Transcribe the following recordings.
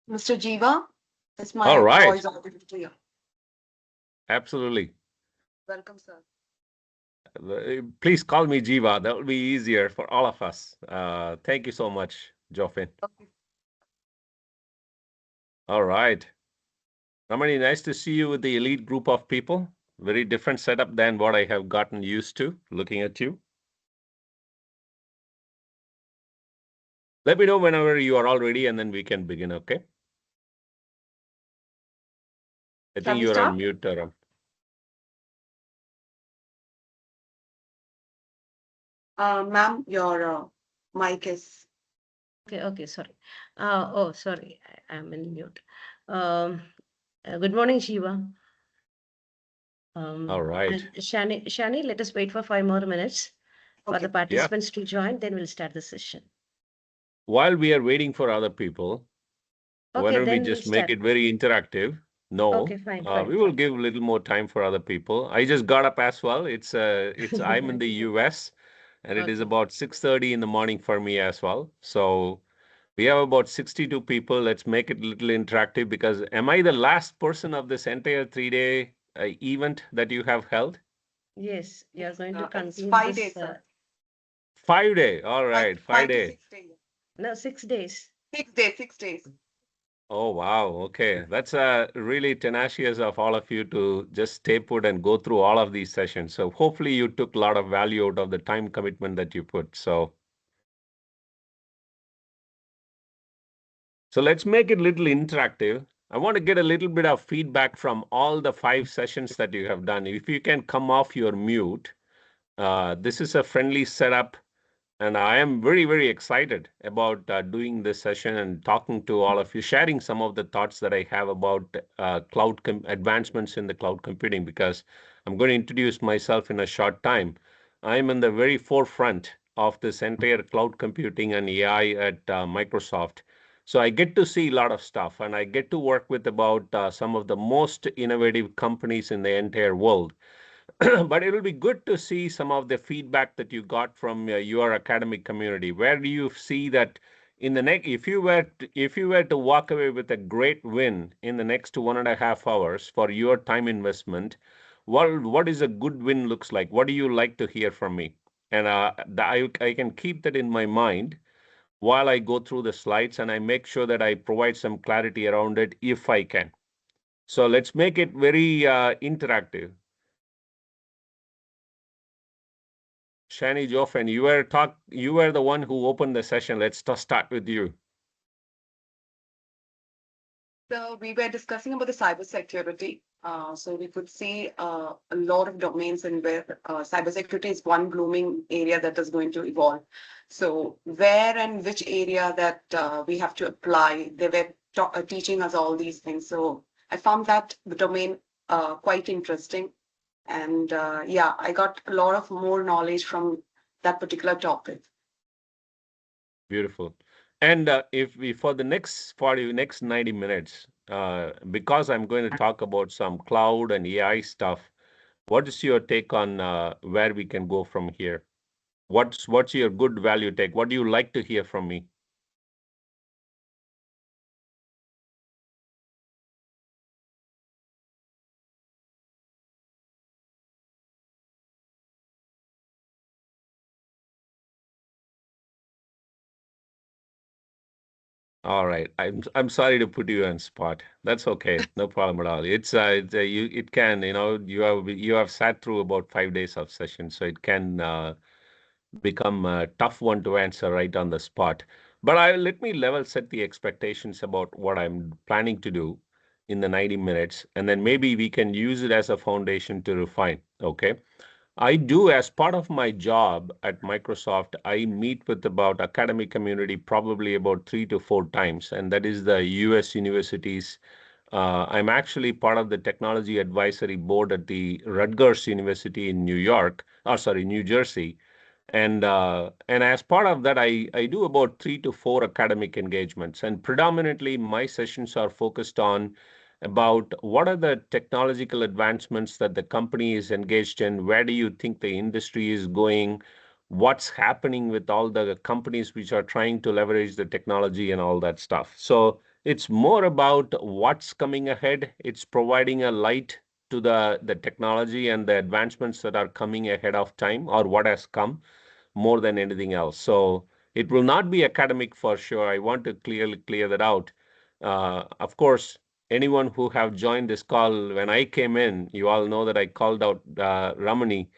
Mr. Jeeva, is All my right. voice audible to you? Absolutely. Welcome, sir. Please call me Jiva. That will be easier for all of us. Thank you so much, Joffin. Okay. All right. Ramani, nice to see you with the elite group of people. Very different setup than what I have gotten used to looking at you. Let me know whenever you are all ready and then we can begin, okay? I Shall think we you're on start? mute, Ram. Ma'am, your mic is. Okay, sorry. Oh, sorry, I'm in mute. Um, Good morning, Shiva. All right. And Shani, let us wait for 5 more minutes for the Okay. Yeah. participants to join, then we'll start the session. While we are waiting for other people, why Okay, don't we then we'll just make start. it very interactive? No, Okay, fine, we fine, will fine. give a little more time for other people. I just got up as well. It's I'm in the US, and it is Okay. about 6:30 in the morning for me as well. So we have about 62 people. Let's make it a little interactive because am I the last person of this entire 3 day event that you have held? Yes, you are Yes, going to it's conclude 5 days, this, sir. 5 day. All Five, right, five 5 to day. 6 days. no, 6 days. 6 days, 6 days. Oh, wow. Okay. That's really tenacious of all of you to just stay put and go through all of these sessions. So hopefully you took a lot of value out of the time commitment that you put. So let's make it a little interactive. I want to get a little bit of feedback from all the 5 sessions that you have done. If you can come off your mute, this is a friendly setup. And I am very, very excited about doing this session and talking to all of you, sharing some of the thoughts that I have about advancements in the cloud computing, because I'm going to introduce myself in a short time. I'm in the very forefront of this entire cloud computing and AI at Microsoft. So I get to see a lot of stuff, and I get to work with about some of the most innovative companies in the entire world. But it will be good to see some of the feedback that you got from your academic community. Where do you see that in the next, if you were to walk away with a great win in the next 1.5 hours for your time investment, what is a good win looks like? What do you like to hear from me? And I can keep that in my mind while I go through the slides, and I make sure that I provide some clarity around it if I can. So let's make it very interactive. Shani Joffen, you were the one who opened the session. Let's start with you. So we were discussing about the cybersecurity. So we could see a lot of domains in where cybersecurity is one blooming area that is going to evolve. So where and which area that we have to apply, they were teaching us all these things. So I found that the domain quite interesting. And yeah, I got a lot of more knowledge from that particular topic. Beautiful. And if we for the next 90 minutes, because I'm going to talk about some cloud and AI stuff, what is your take on where we can go from here? What's your good value take? What do you like to hear from me? All right. I'm sorry to put you on spot. That's okay. No problem at all. It can, you have sat through about 5 days of session, so it can become a tough one to answer right on the spot. But let me level set the expectations about what I'm planning to do in the 90 minutes, and then maybe we can use it as a foundation to refine. Okay. I do, as part of my job at Microsoft, I meet with about academic community probably about 3 to 4 times, and that is the US universities. I'm actually part of the technology advisory board at the Rutgers University in New York, or sorry, New Jersey. And as part of that, I do about 3 to 4 academic engagements, and predominantly my sessions are focused on about what are the technological advancements that the company is engaged in, where do you think the industry is going, what's happening with all the companies which are trying to leverage the technology and all that stuff. So It's more about what's coming ahead. It's providing a light to the technology and the advancements that are coming ahead of time or what has come more than anything else. So it will not be academic for sure. I want to clearly clear that out. Of course, anyone who have joined this call, when I came in, you all know that I called out Ramani,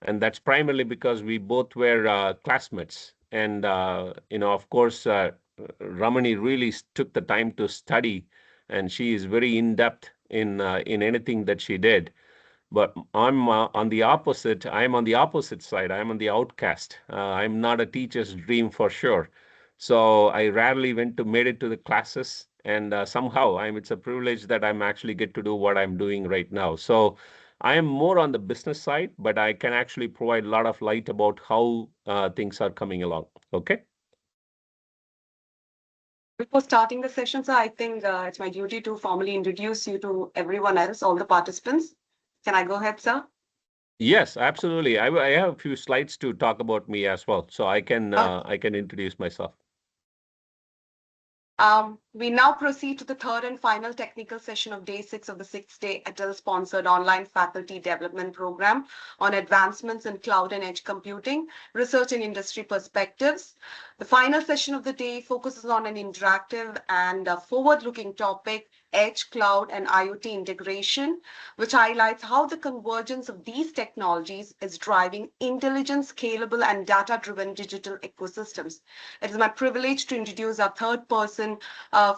and that's primarily because we both were classmates. And, of course, Ramani really took the time to study, and she is very in-depth in anything that she did. But I'm on the opposite. I'm on the opposite side. I'm on the outcast. I'm not a teacher's dream for sure. So I rarely went to made it to the classes, and somehow it's a privilege that I'm actually get to do what I'm doing right now. So I am more on the business side, but I can actually provide a lot of light about how things are coming along. Okay. Before starting the session, sir, I think it's my duty to formally introduce you to everyone else, all the participants. Can I go ahead, sir? Yes, absolutely. I have a few slides to talk about me as well, so I can introduce myself. We now proceed to the third and final technical session of day 6 of the 6-day ATAL-sponsored online faculty development program on advancements in cloud and edge computing, research and industry perspectives. The final session of the day focuses on an interactive and forward-looking topic, edge, cloud, and IoT integration, which highlights how the convergence of these technologies is driving intelligent, scalable, and data-driven digital ecosystems. It is my privilege to introduce our third person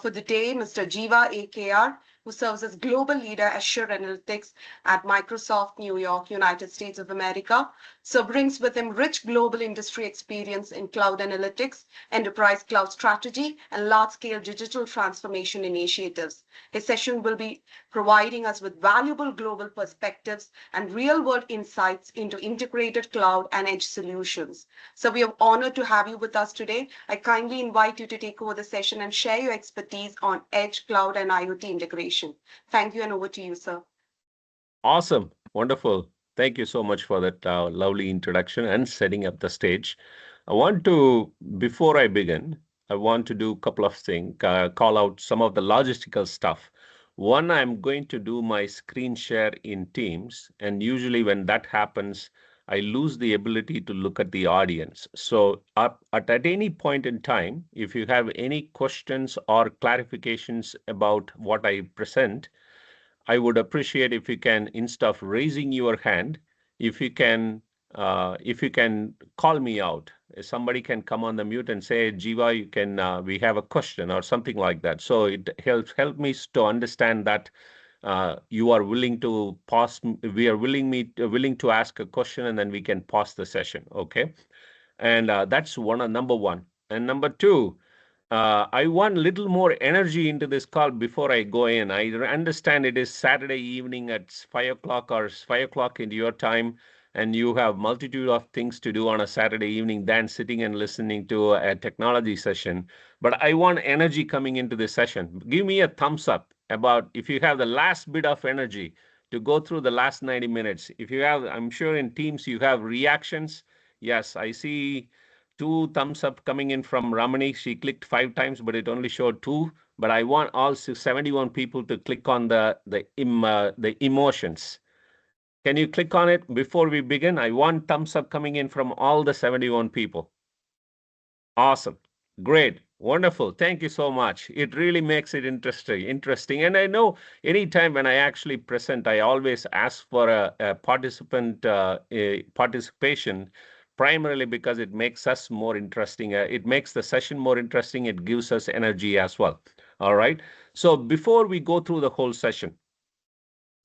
for the day, Mr. Jeeva, AKR, who serves as global leader Azure Analytics at Microsoft New York, United States of America. So brings with him rich global industry experience in cloud analytics, enterprise cloud strategy, and large-scale digital transformation initiatives. His session will be providing us with valuable global perspectives and real-world insights into integrated cloud and edge solutions. So we are honored to have you with us today. I kindly invite you to take over the session and share your expertise on edge, cloud, and IoT integration. Thank you, and over to you, sir. Awesome. Wonderful. Thank you so much for that lovely introduction and setting up the stage. Before I begin, I want to do a couple of things, call out some of the logistical stuff. One, I'm going to do my screen share in Teams, and usually when that happens, I lose the ability to look at the audience. So at any point in time, if you have any questions or clarifications about what I present, I would appreciate if you can, instead of raising your hand, if you can call me out. Somebody can come on the mute and say, Jiva, we have a question or something like that. So it help me to understand that you are willing to pause. We are willing to ask a question, and then we can pause the session. Okay. And that's number one. And number two, I want a little more energy into this call before I go in. I understand it is Saturday evening at 5 o'clock or 5 o'clock in your time, and you have multitude of things to do on a Saturday evening than sitting and listening to a technology session. But I want energy coming into this session. Give me a thumbs up about if you have the last bit of energy to go through the last 90 minutes. If you have, I'm sure in Teams you have reactions. Yes, I see 2 thumbs up coming in from Ramani. She clicked 5 times, but it only showed 2. But I want all 71 people to click on the emotions. Can you click on it before we begin? I want thumbs up coming in from all the 71 people. Awesome. Great. Wonderful. Thank you so much. It really makes it interesting. And I know anytime when I actually present, I always ask for a participant participation, primarily because it makes us more interesting. It makes the session more interesting. It gives us energy as well. All right. So before we go through the whole session,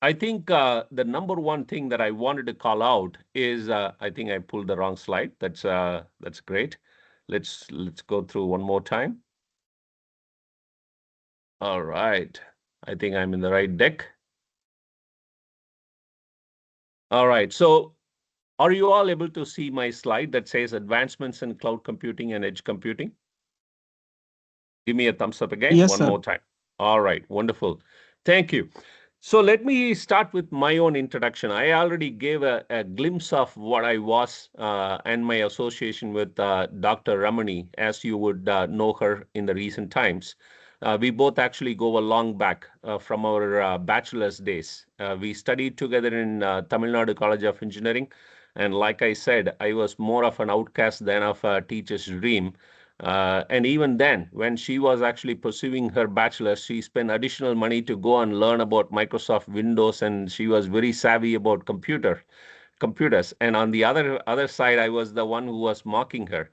I think the number one thing that I wanted to call out is I think I pulled the wrong slide. That's great. Let's go through one more time. All right. I think I'm in the right deck. All right. So are you all able to see my slide that says advancements in cloud computing and edge computing? Give me a thumbs up again. Yes, One sir. more time. All right. Wonderful. Thank you. So let me start with my own introduction. I already gave a glimpse of what I was and my association with Dr. Ramani, as you would know her in the recent times. We both actually go a long back from our bachelor's days. We studied together in Tamil Nadu College of Engineering. And like I said, I was more of an outcast than of a teacher's dream. And even then, when she was actually pursuing her bachelor's, she spent additional money to go and learn about Microsoft Windows, and she was very savvy about computers. And on the other side, I was the one who was mocking her.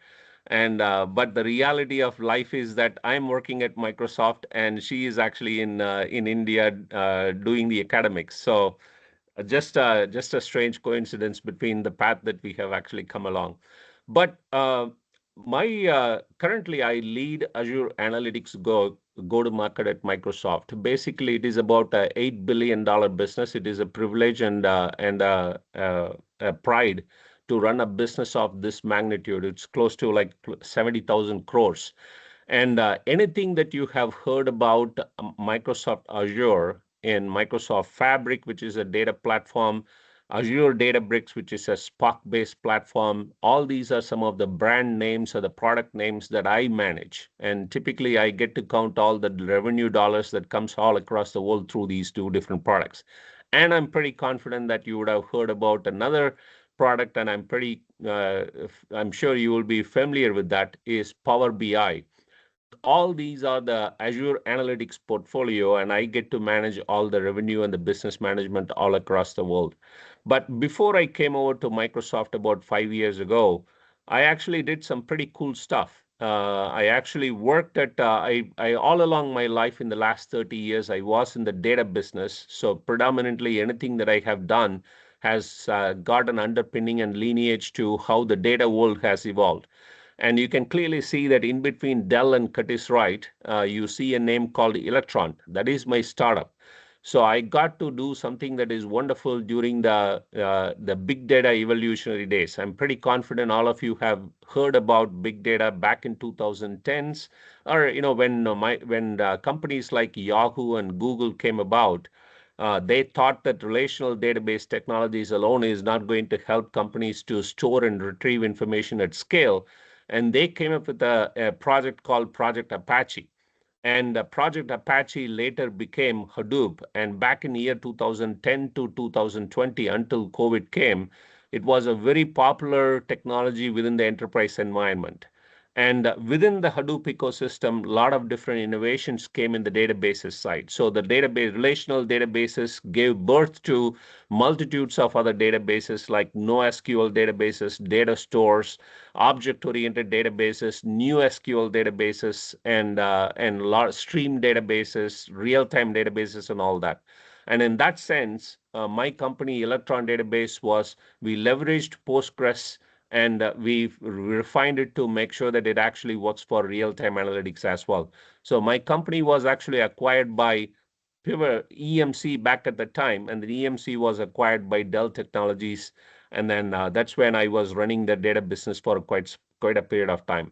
And but the reality of life is that I'm working at Microsoft, and she is actually in India doing the academics. So just a strange coincidence between the path that we have actually come along. But my currently I lead Azure Analytics go to market at Microsoft. Basically, it is about a $8 billion business. It is a privilege and a pride to run a business of this magnitude. It's close to like 70,000 crores. And anything that you have heard about Microsoft Azure in Microsoft Fabric, which is a data platform, Azure Databricks, which is a Spark-based platform, all these are some of the brand names or the product names that I manage. And typically, I get to count all the revenue dollars that comes all across the world through these two different products. And I'm pretty confident that you would have heard about another product, and I'm sure you will be familiar with that, is Power BI. All these are the Azure Analytics portfolio, and I get to manage all the revenue and the business management all across the world. But before I came over to Microsoft about 5 years ago, I actually did some pretty cool stuff. I actually worked I all along my life in the last 30 years, I was in the data business. So predominantly anything that I have done has got an underpinning and lineage to how the data world has evolved. And you can clearly see that in between Dell and Curtiss-Wright, you see a name called Electron. That is my startup. So I got to do something that is wonderful during the big data evolutionary days. I'm pretty confident all of you have heard about big data back in 2010s, or when companies like Yahoo and Google came about. They thought that relational database technologies alone is not going to help companies to store and retrieve information at scale. And they came up with a project called Project Apache. And Project Apache later became Hadoop. And back in the year 2010 to 2020, until COVID came, it was a very popular technology within the enterprise environment. And within the Hadoop ecosystem, a lot of different innovations came in the databases side. So the database, relational databases gave birth to multitudes of other databases like NoSQL databases, data stores, object-oriented databases, new SQL databases, and lot stream databases, real-time databases, and all that. And in that sense, my company, Electron Database, we leveraged Postgres and we refined it to make sure that it actually works for real-time analytics as well. So my company was actually acquired by Pivot EMC back at the time, and the EMC was acquired by Dell Technologies. And then that's when I was running the data business for quite a period of time.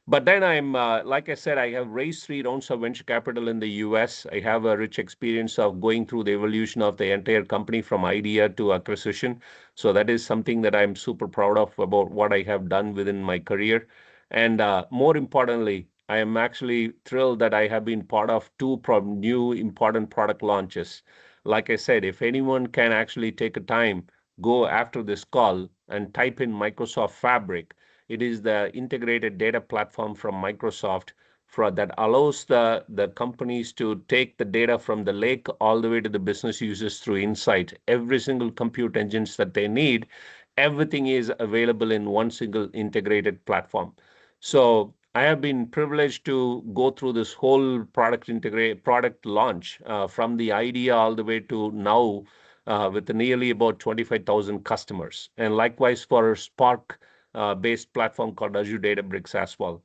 But then like I said, I have raised 3 rounds of venture capital in the US. I have a rich experience of going through the evolution of the entire company from idea to acquisition. So that is something that I'm super proud of about what I have done within my career. And more importantly, I am actually thrilled that I have been part of two new important product launches. Like I said, if anyone can actually take a time, go after this call and type in Microsoft Fabric. It is the integrated data platform from Microsoft that allows the companies to take the data from the lake all the way to the business users through insight. Every single compute engines that they need, everything is available in one single integrated platform. So I have been privileged to go through this whole product launch from the idea all the way to now with nearly about 25,000 customers. And likewise for Spark based platform called Azure Databricks as well.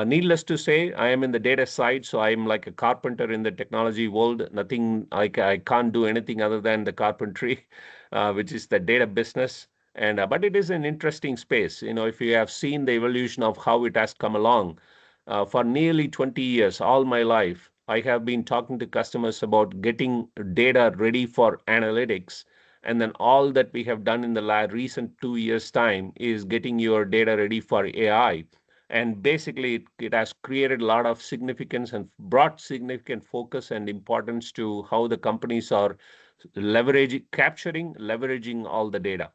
Needless to say, I am in the data side, so I'm like a carpenter in the technology world. Nothing, I can't do anything other than the carpentry, which is the data business. And but it is an interesting space. You know, if you have seen the evolution of how it has come along, for nearly 20 years, all my life, I have been talking to customers about getting data ready for analytics. And then all that we have done in the recent 2 years' time is getting your data ready for AI. And basically, it has created a lot of significance and brought significant focus and importance to how the companies are leveraging all the data.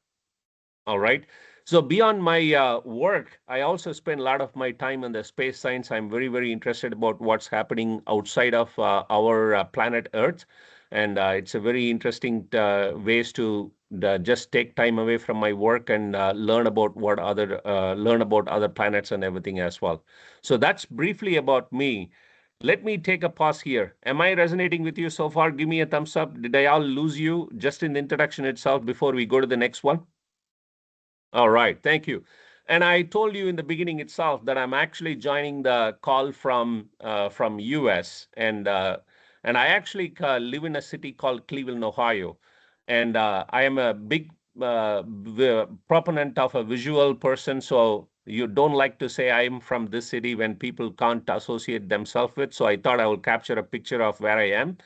All right. So beyond my work, I also spend a lot of my time in the space science. I'm very, very interested about what's happening outside of our planet Earth, and it's a very interesting ways to just take time away from my work and learn about other planets and everything as well. So that's briefly about me. Let me take a pause here. Am I resonating with you so far? Give me a thumbs up. Did I all lose you just in the introduction itself before we go to the next one? All right, thank you. And I told you in the beginning itself that I'm actually joining the call from US, and I actually live in a city called Cleveland, Ohio, and I am a big proponent of a visual person. So you don't like to say I'm from this city when people can't associate themselves with. So I thought I will capture a picture of where I am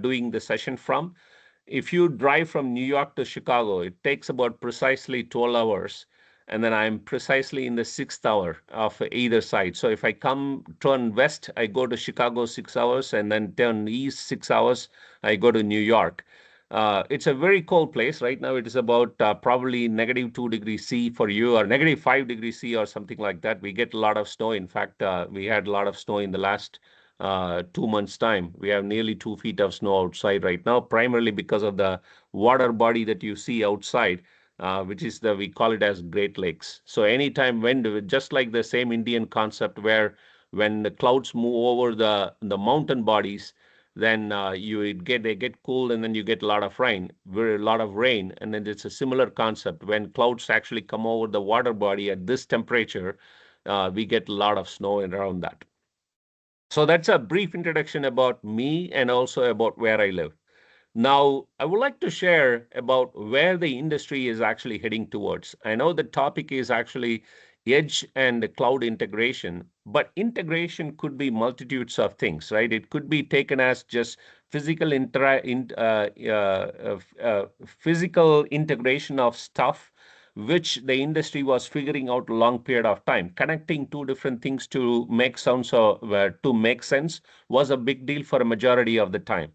doing the session from. If you drive from New York to Chicago, it takes about precisely 12 hours. And then I'm precisely in the sixth hour of either side. So if I turn west, I go to Chicago 6 hours, and then turn east 6 hours, I go to New York. It's a very cold place. Right now, it is about probably -2 degrees C for you, or -5 degrees C, or something like that. We get a lot of snow. In fact, we had a lot of snow in the last 2 months' time. We have nearly 2 feet of snow outside right now, primarily because of the water body that you see outside, which is we call it as Great Lakes. So anytime when, just like the same Indian concept where when the clouds move over the mountain bodies, then they get cool, and then you get a lot of rain, very a lot of rain, and then it's a similar concept. When clouds actually come over the water body at this temperature, we get a lot of snow around that. So that's a brief introduction about me and also about where I live. Now, I would like to share about where the industry is actually heading towards. I know the topic is actually edge and cloud integration, but integration could be multitudes of things, right? It could be taken as just physical integration of stuff, which the industry was figuring out a long period of time. Connecting two different things to make sense was a big deal for a majority of the time.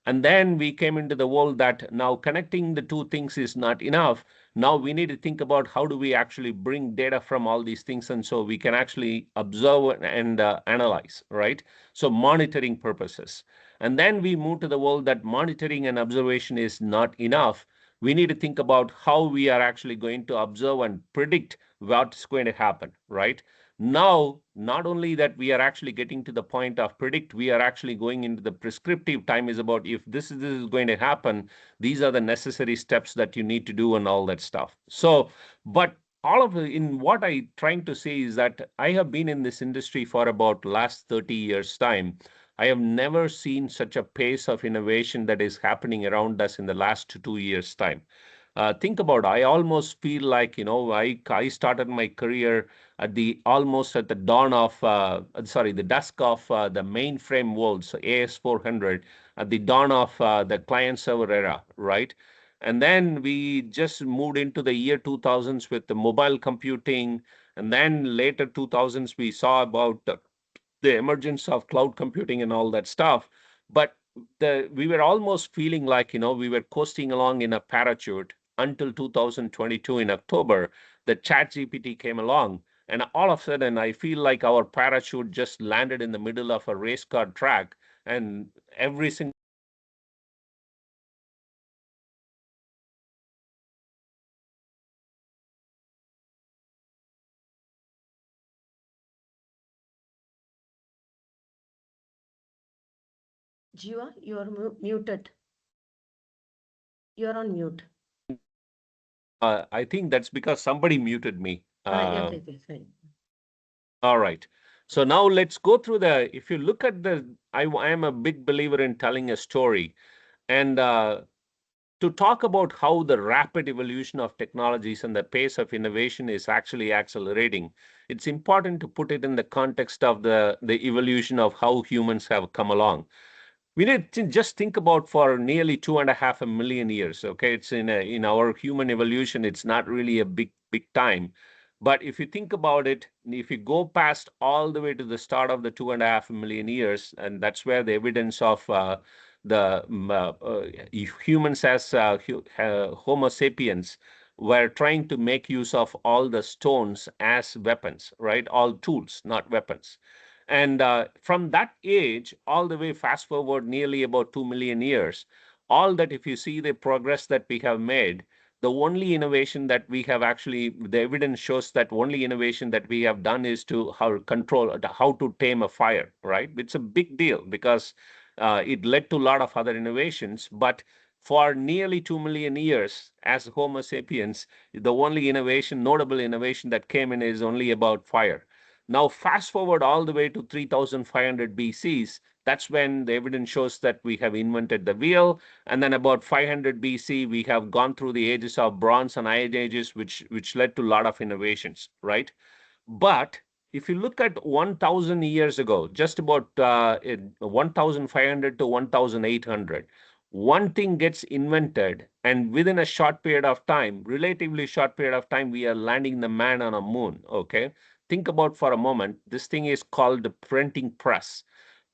And then we came into the world that now connecting the two things is not enough. Now we need to think about how do we actually bring data from all these things, and so we can actually observe and analyze, right? So monitoring purposes. And then we move to the world that monitoring and observation is not enough. We need to think about how we are actually going to observe and predict what's going to happen, right? Now, not only that we are actually getting to the point of predict, we are actually going into the prescriptive time is about if this is going to happen, these are the necessary steps that you need to do and all that stuff. So, but in what I trying to say is that I have been in this industry for about last 30 years time. I have never seen such a pace of innovation that is happening around us in the last 2 years time. Think about, I almost feel like, I started my career almost at the dawn of, sorry, the dusk of the mainframe world, so AS400, at the dawn of the client server era, right? And then we just moved into the year 2000s with the mobile computing. And then later 2000s, we saw about the emergence of cloud computing and all that stuff. But we were almost feeling like, we were coasting along in a parachute until 2022 in October. The chat GPT came along, and all of a sudden I feel like our parachute just landed in the middle of a race car track, and every single Jiva, you are muted. You are on mute. I think that's because somebody muted me. Okay, fine. All right. So now let's go through if you look at I am a big believer in telling a story. And to talk about how the rapid evolution of technologies and the pace of innovation is actually accelerating, it's important to put it in the context of the evolution of how humans have come along. We need to just think about for nearly 2.5 million years. Okay, it's in our human evolution. It's not really a big time. But if you think about it, if you go past all the way to the start of the 2.5 million years, and that's where the evidence of the humans as Homo sapiens were trying to make use of all the stones as weapons, right? All tools, not weapons. And from that age, all the way fast forward nearly about 2 million years, all that if you see the progress that we have made, the only innovation that we have actually, the evidence shows that only innovation that we have done is to how to tame a fire, right? It's a big deal because it led to a lot of other innovations. But for nearly 2 million years, as Homo sapiens, the only innovation, notable innovation that came in is only about fire. Now, fast forward all the way to 3500 BCs, that's when the evidence shows that we have invented the wheel. And then about 500 BC, we have gone through the ages of bronze and iron ages, which led to a lot of innovations, right? But if you look at 1,000 years ago, just about 1,500 to 1,800, one thing gets invented, and within a short period of time, relatively short period of time, we are landing the man on a moon. Okay, think about for a moment. This thing is called the printing press.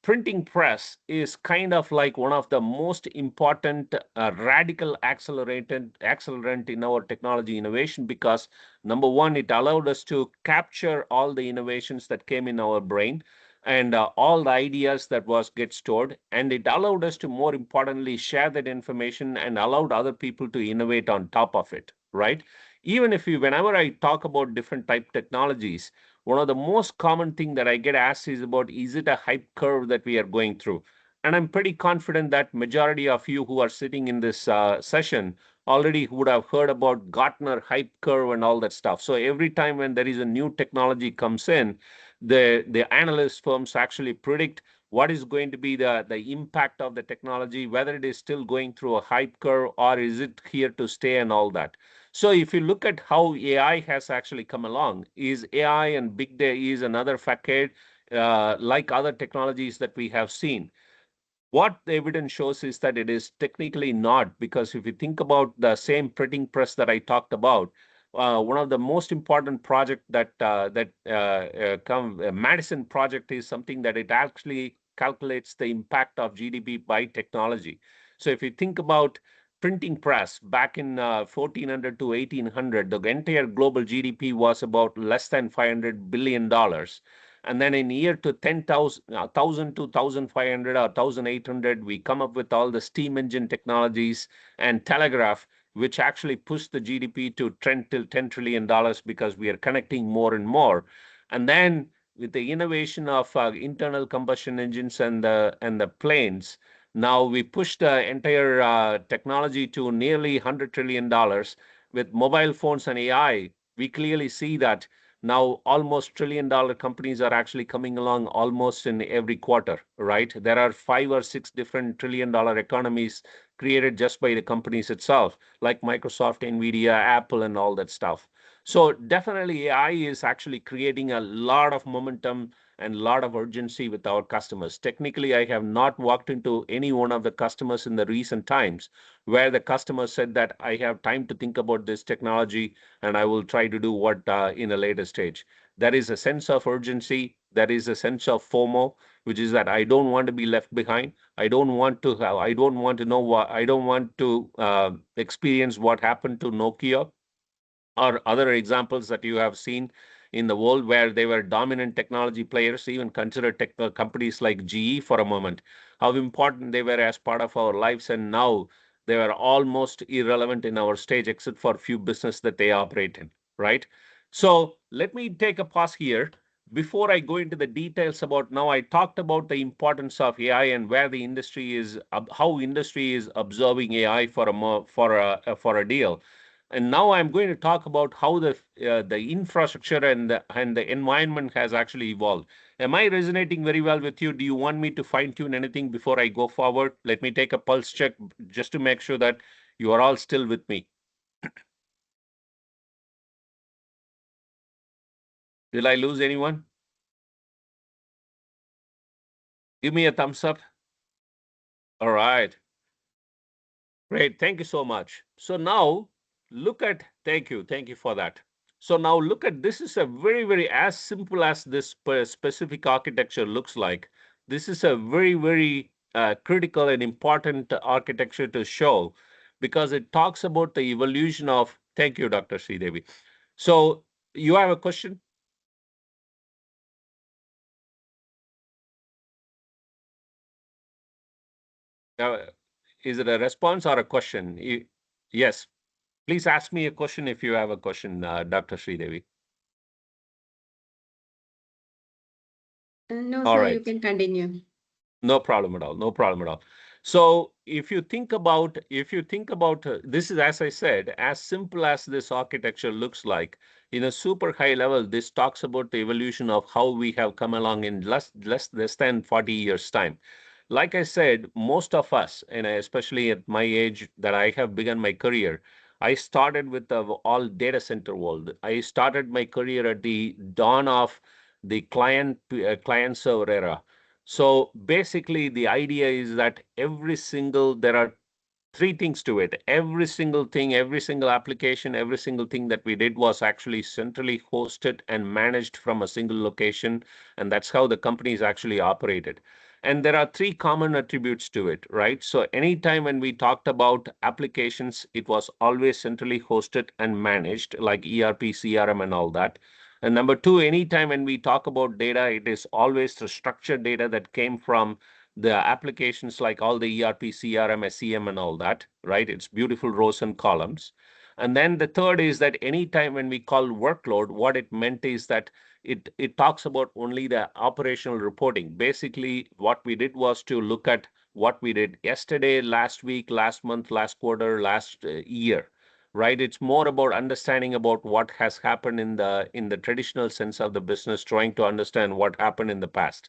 Printing press is kind of like one of the most important radical accelerant in our technology innovation, because number one, it allowed us to capture all the innovations that came in our brain, and all the ideas that was get stored, and it allowed us to, more importantly, share that information and allowed other people to innovate on top of it, right? Even if you, whenever I talk about different type technologies, one of the most common thing that I get asked is about, is it a hype curve that we are going through? And I'm pretty confident that majority of you who are sitting in this session already would have heard about Gartner hype curve and all that stuff. So every time when there is a new technology comes in, the analyst firms actually predict what is going to be the impact of the technology, whether it is still going through a hype curve or is it here to stay and all that. So if you look at how AI has actually come along, is AI and big data is another facade, like other technologies that we have seen. What the evidence shows is that it is technically not, because if you think about the same printing press that I talked about, one of the most important project Madison project is something that it actually calculates the impact of GDP by technology. So if you think about printing press back in 1400 to 1800, the entire global GDP was about less than $500 billion. And then in year to 10,000 to 1,500 or 1,800, we come up with all the steam engine technologies and telegraph, which actually pushed the GDP to 10 till $10 trillion because we are connecting more and more. And then with the innovation of internal combustion engines and the planes, now we push the entire technology to nearly $100 trillion. With mobile phones and AI, we clearly see that now almost $1 trillion companies are actually coming along almost in every quarter, right? There are 5 or 6 different $1 trillion economies created just by the companies itself, like Microsoft, Nvidia, Apple, and all that stuff. So definitely AI is actually creating a lot of momentum and a lot of urgency with our customers. Technically, I have not walked into any one of the customers in the recent times where the customer said that I have time to think about this technology and I will try to do what in a later stage. There is a sense of urgency. There is a sense of FOMO, which is that I don't want to be left behind. I don't want to have, I don't want to know what, I don't want to experience what happened to Nokia or other examples that you have seen in the world where they were dominant technology players. Even consider companies like GE for a moment, how important they were as part of our lives, and now they were almost irrelevant in our stage except for a few business that they operate in, right? So let me take a pause here. Before I go into the details about, now I talked about the importance of AI and where the industry is, how industry is observing AI for for a deal. And now I'm going to talk about how the infrastructure and the environment has actually evolved. Am I resonating very well with you? Do you want me to fine tune anything before I go forward? Let me take a pulse check just to make sure that you are all still with me. Did I lose anyone? Give me a thumbs up. All right. Great. Thank you so much. So now look at, thank you. Thank you for that. So now look at this is a very as simple as this specific architecture looks like. This is a very critical and important architecture to show because it talks about the evolution of. Thank you, Dr. Sridevi. So you have a question? Is it a response or a question? Yes. Please ask me a question if you have a question, Dr. Sridevi. No, All sir, you right. can continue. No problem at all. No problem at all. So if you think about this is, as I said, as simple as this architecture looks like, in a super high level, this talks about the evolution of how we have come along in less than 40 years time. Like I said, most of us, and especially at my age that I have begun my career, I started with the all data center world. I started my career at the dawn of the client server era. So basically, the idea is that there are three things to it. Every single thing, every single application, every single thing that we did was actually centrally hosted and managed from a single location. And that's how the companies actually operated. And there are three common attributes to it, right? So anytime when we talked about applications, it was always centrally hosted and managed, like ERP, CRM, and all that. And number two, anytime when we talk about data, it is always the structured data that came from the applications like all the ERP, CRM, SEM, and all that, right? It's beautiful rows and columns. And then the third is that anytime when we call workload, what it meant is that it talks about only the operational reporting. Basically, what we did was to look at what we did yesterday, last week, last month, last quarter, last year, right? It's more about understanding about what has happened in the traditional sense of the business, trying to understand what happened in the past.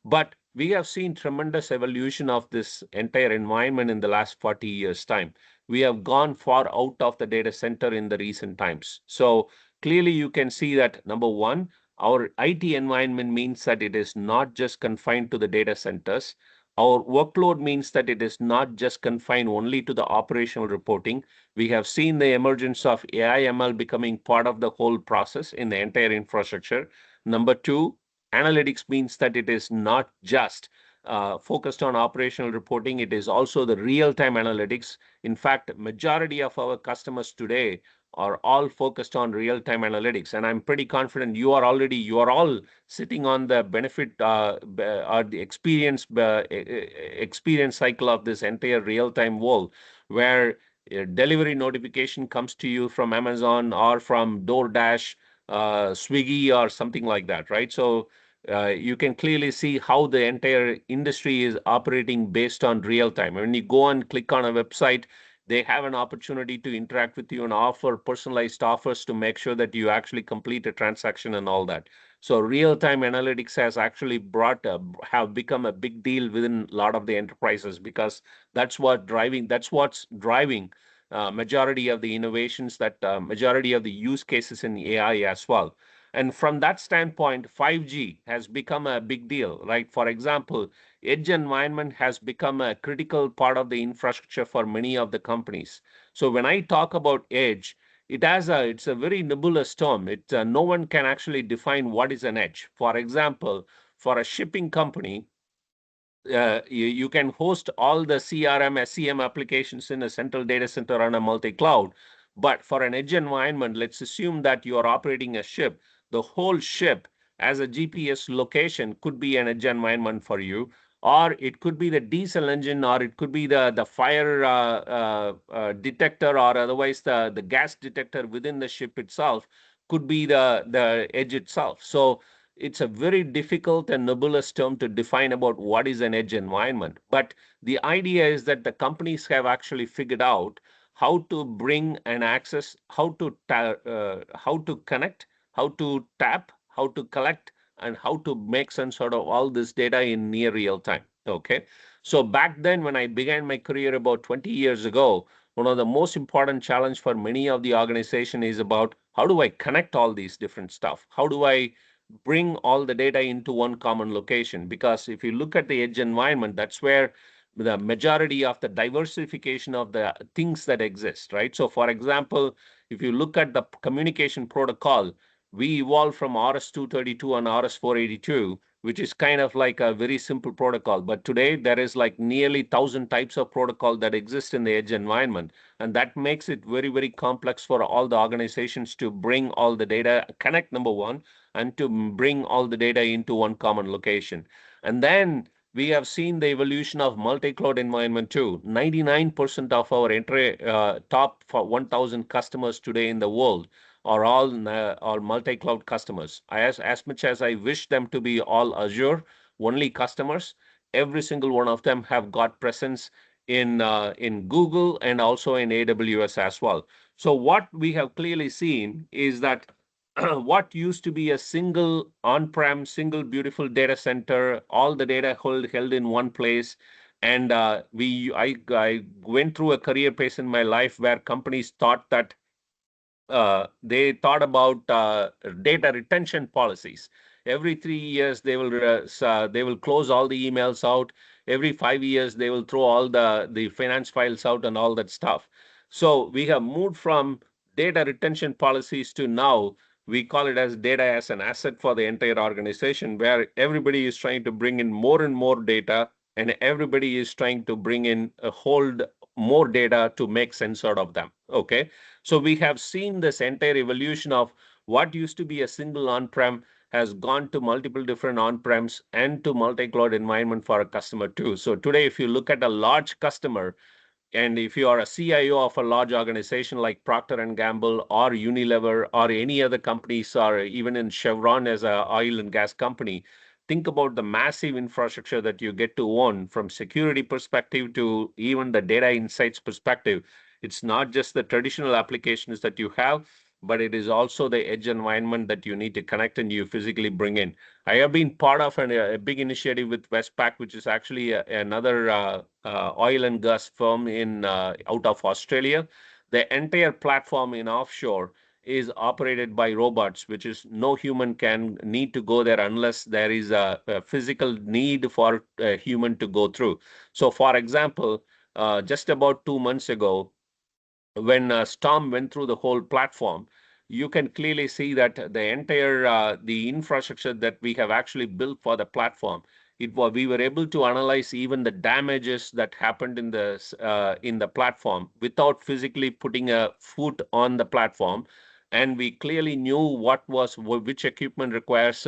But we have seen tremendous evolution of this entire environment in the last 40 years' time. We have gone far out of the data center in the recent times. So clearly you can see that number one, our IT environment means that it is not just confined to the data centers. Our workload means that it is not just confined only to the operational reporting. We have seen the emergence of AI ML becoming part of the whole process in the entire infrastructure. Number two, analytics means that it is not just focused on operational reporting, it is also the real-time analytics. In fact, majority of our customers today are all focused on real-time analytics. And I'm pretty confident you are all sitting on the benefit or the experience cycle of this entire real-time world where a delivery notification comes to you from Amazon or from DoorDash, Swiggy or something like that, right? So you can clearly see how the entire industry is operating based on real time. When you go and click on a website, they have an opportunity to interact with you and offer personalized offers to make sure that you actually complete a transaction and all that. So real-time analytics has actually have become a big deal within a lot of the enterprises because that's what's driving majority of the innovations that majority of the use cases in AI as well. And from that standpoint, 5G has become a big deal, right? For example, edge environment has become a critical part of the infrastructure for many of the companies. So when I talk about edge, it's a very nebulous term. No one can actually define what is an edge. For example, for a shipping company, you can host all the CRM, SCM applications in a central data center on a multi-cloud. But for an edge environment, let's assume that you are operating a ship. The whole ship as a GPS location could be an edge environment for you, or it could be the diesel engine, or it could be the fire detector, or otherwise the gas detector within the ship itself could be the edge itself. So it's a very difficult and nebulous term to define about what is an edge environment. But the idea is that the companies have actually figured out how to bring an access, how to connect, how to tap, how to collect, and how to make sense out of all this data in near real time. Okay. So back then, when I began my career about 20 years ago, one of the most important challenge for many of the organization is about how do I connect all these different stuff? How do I bring all the data into one common location? Because if you look at the edge environment, that's where the majority of the diversification of the things that exist, right? So for example, If you look at the communication protocol, we evolved from RS-232 and RS-482, which is kind of like a very simple protocol. But today there is like nearly 1,000 types of protocol that exist in the edge environment. And that makes it very, very complex for all the organizations to bring all the data, connect number one, and to bring all the data into one common location. And then we have seen the evolution of multi-cloud environment too. 99% of our top 1,000 customers today in the world are all multi-cloud customers. As much as I wish them to be all Azure only customers, every single one of them have got presence in Google and also in AWS as well. So what we have clearly seen is that what used to be a single on-prem, single beautiful data center, all the data held in one place. And I went through a career phase in my life where companies thought that they thought about data retention policies. Every 3 years, they will close all the emails out. Every 5 years, they will throw all the finance files out and all that stuff. So we have moved from data retention policies to now we call it as data as an asset for the entire organization, where everybody is trying to bring in more and more data, and everybody is trying to bring in hold more data to make sense out of them. Okay. So we have seen this entire evolution of what used to be a single on-prem has gone to multiple different on-prems and to multi-cloud environment for a customer too. So today, if you look at a large customer, and if you are a CIO of a large organization like Procter and Gamble or Unilever or any other companies, or even in Chevron as a oil and gas company, think about the massive infrastructure that you get to own from security perspective to even the data insights perspective. It's not just the traditional applications that you have, but it is also the edge environment that you need to connect and you physically bring in. I have been part of a big initiative with Westpac, which is actually another oil and gas firm in out of Australia. The entire platform in offshore is operated by robots, which is no human can need to go there unless there is a physical need for a human to go through. So, for example, just about 2 months ago, when Storm went through the whole platform, you can clearly see that the entire the infrastructure that we have actually built for the platform, we were able to analyze even the damages that happened in the platform without physically putting a foot on the platform, and we clearly knew which equipment requires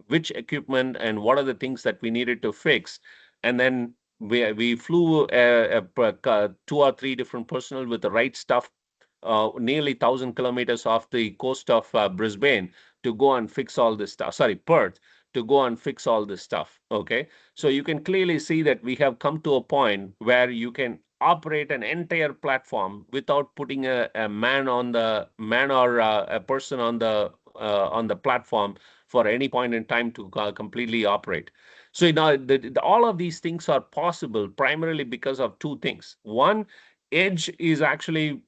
which equipment and what are the things that we needed to fix, and then we flew 2 or 3 different personnel with the right stuff, nearly 1,000 kilometers off the coast of Brisbane to go and fix all this stuff. Sorry, Perth, to go and fix all this stuff. Okay, so you can clearly see that we have come to a point where you can operate an entire platform without putting a man or a person on the platform for any point in time to completely operate. So now all of these things are possible primarily because of two things. One, edge is actually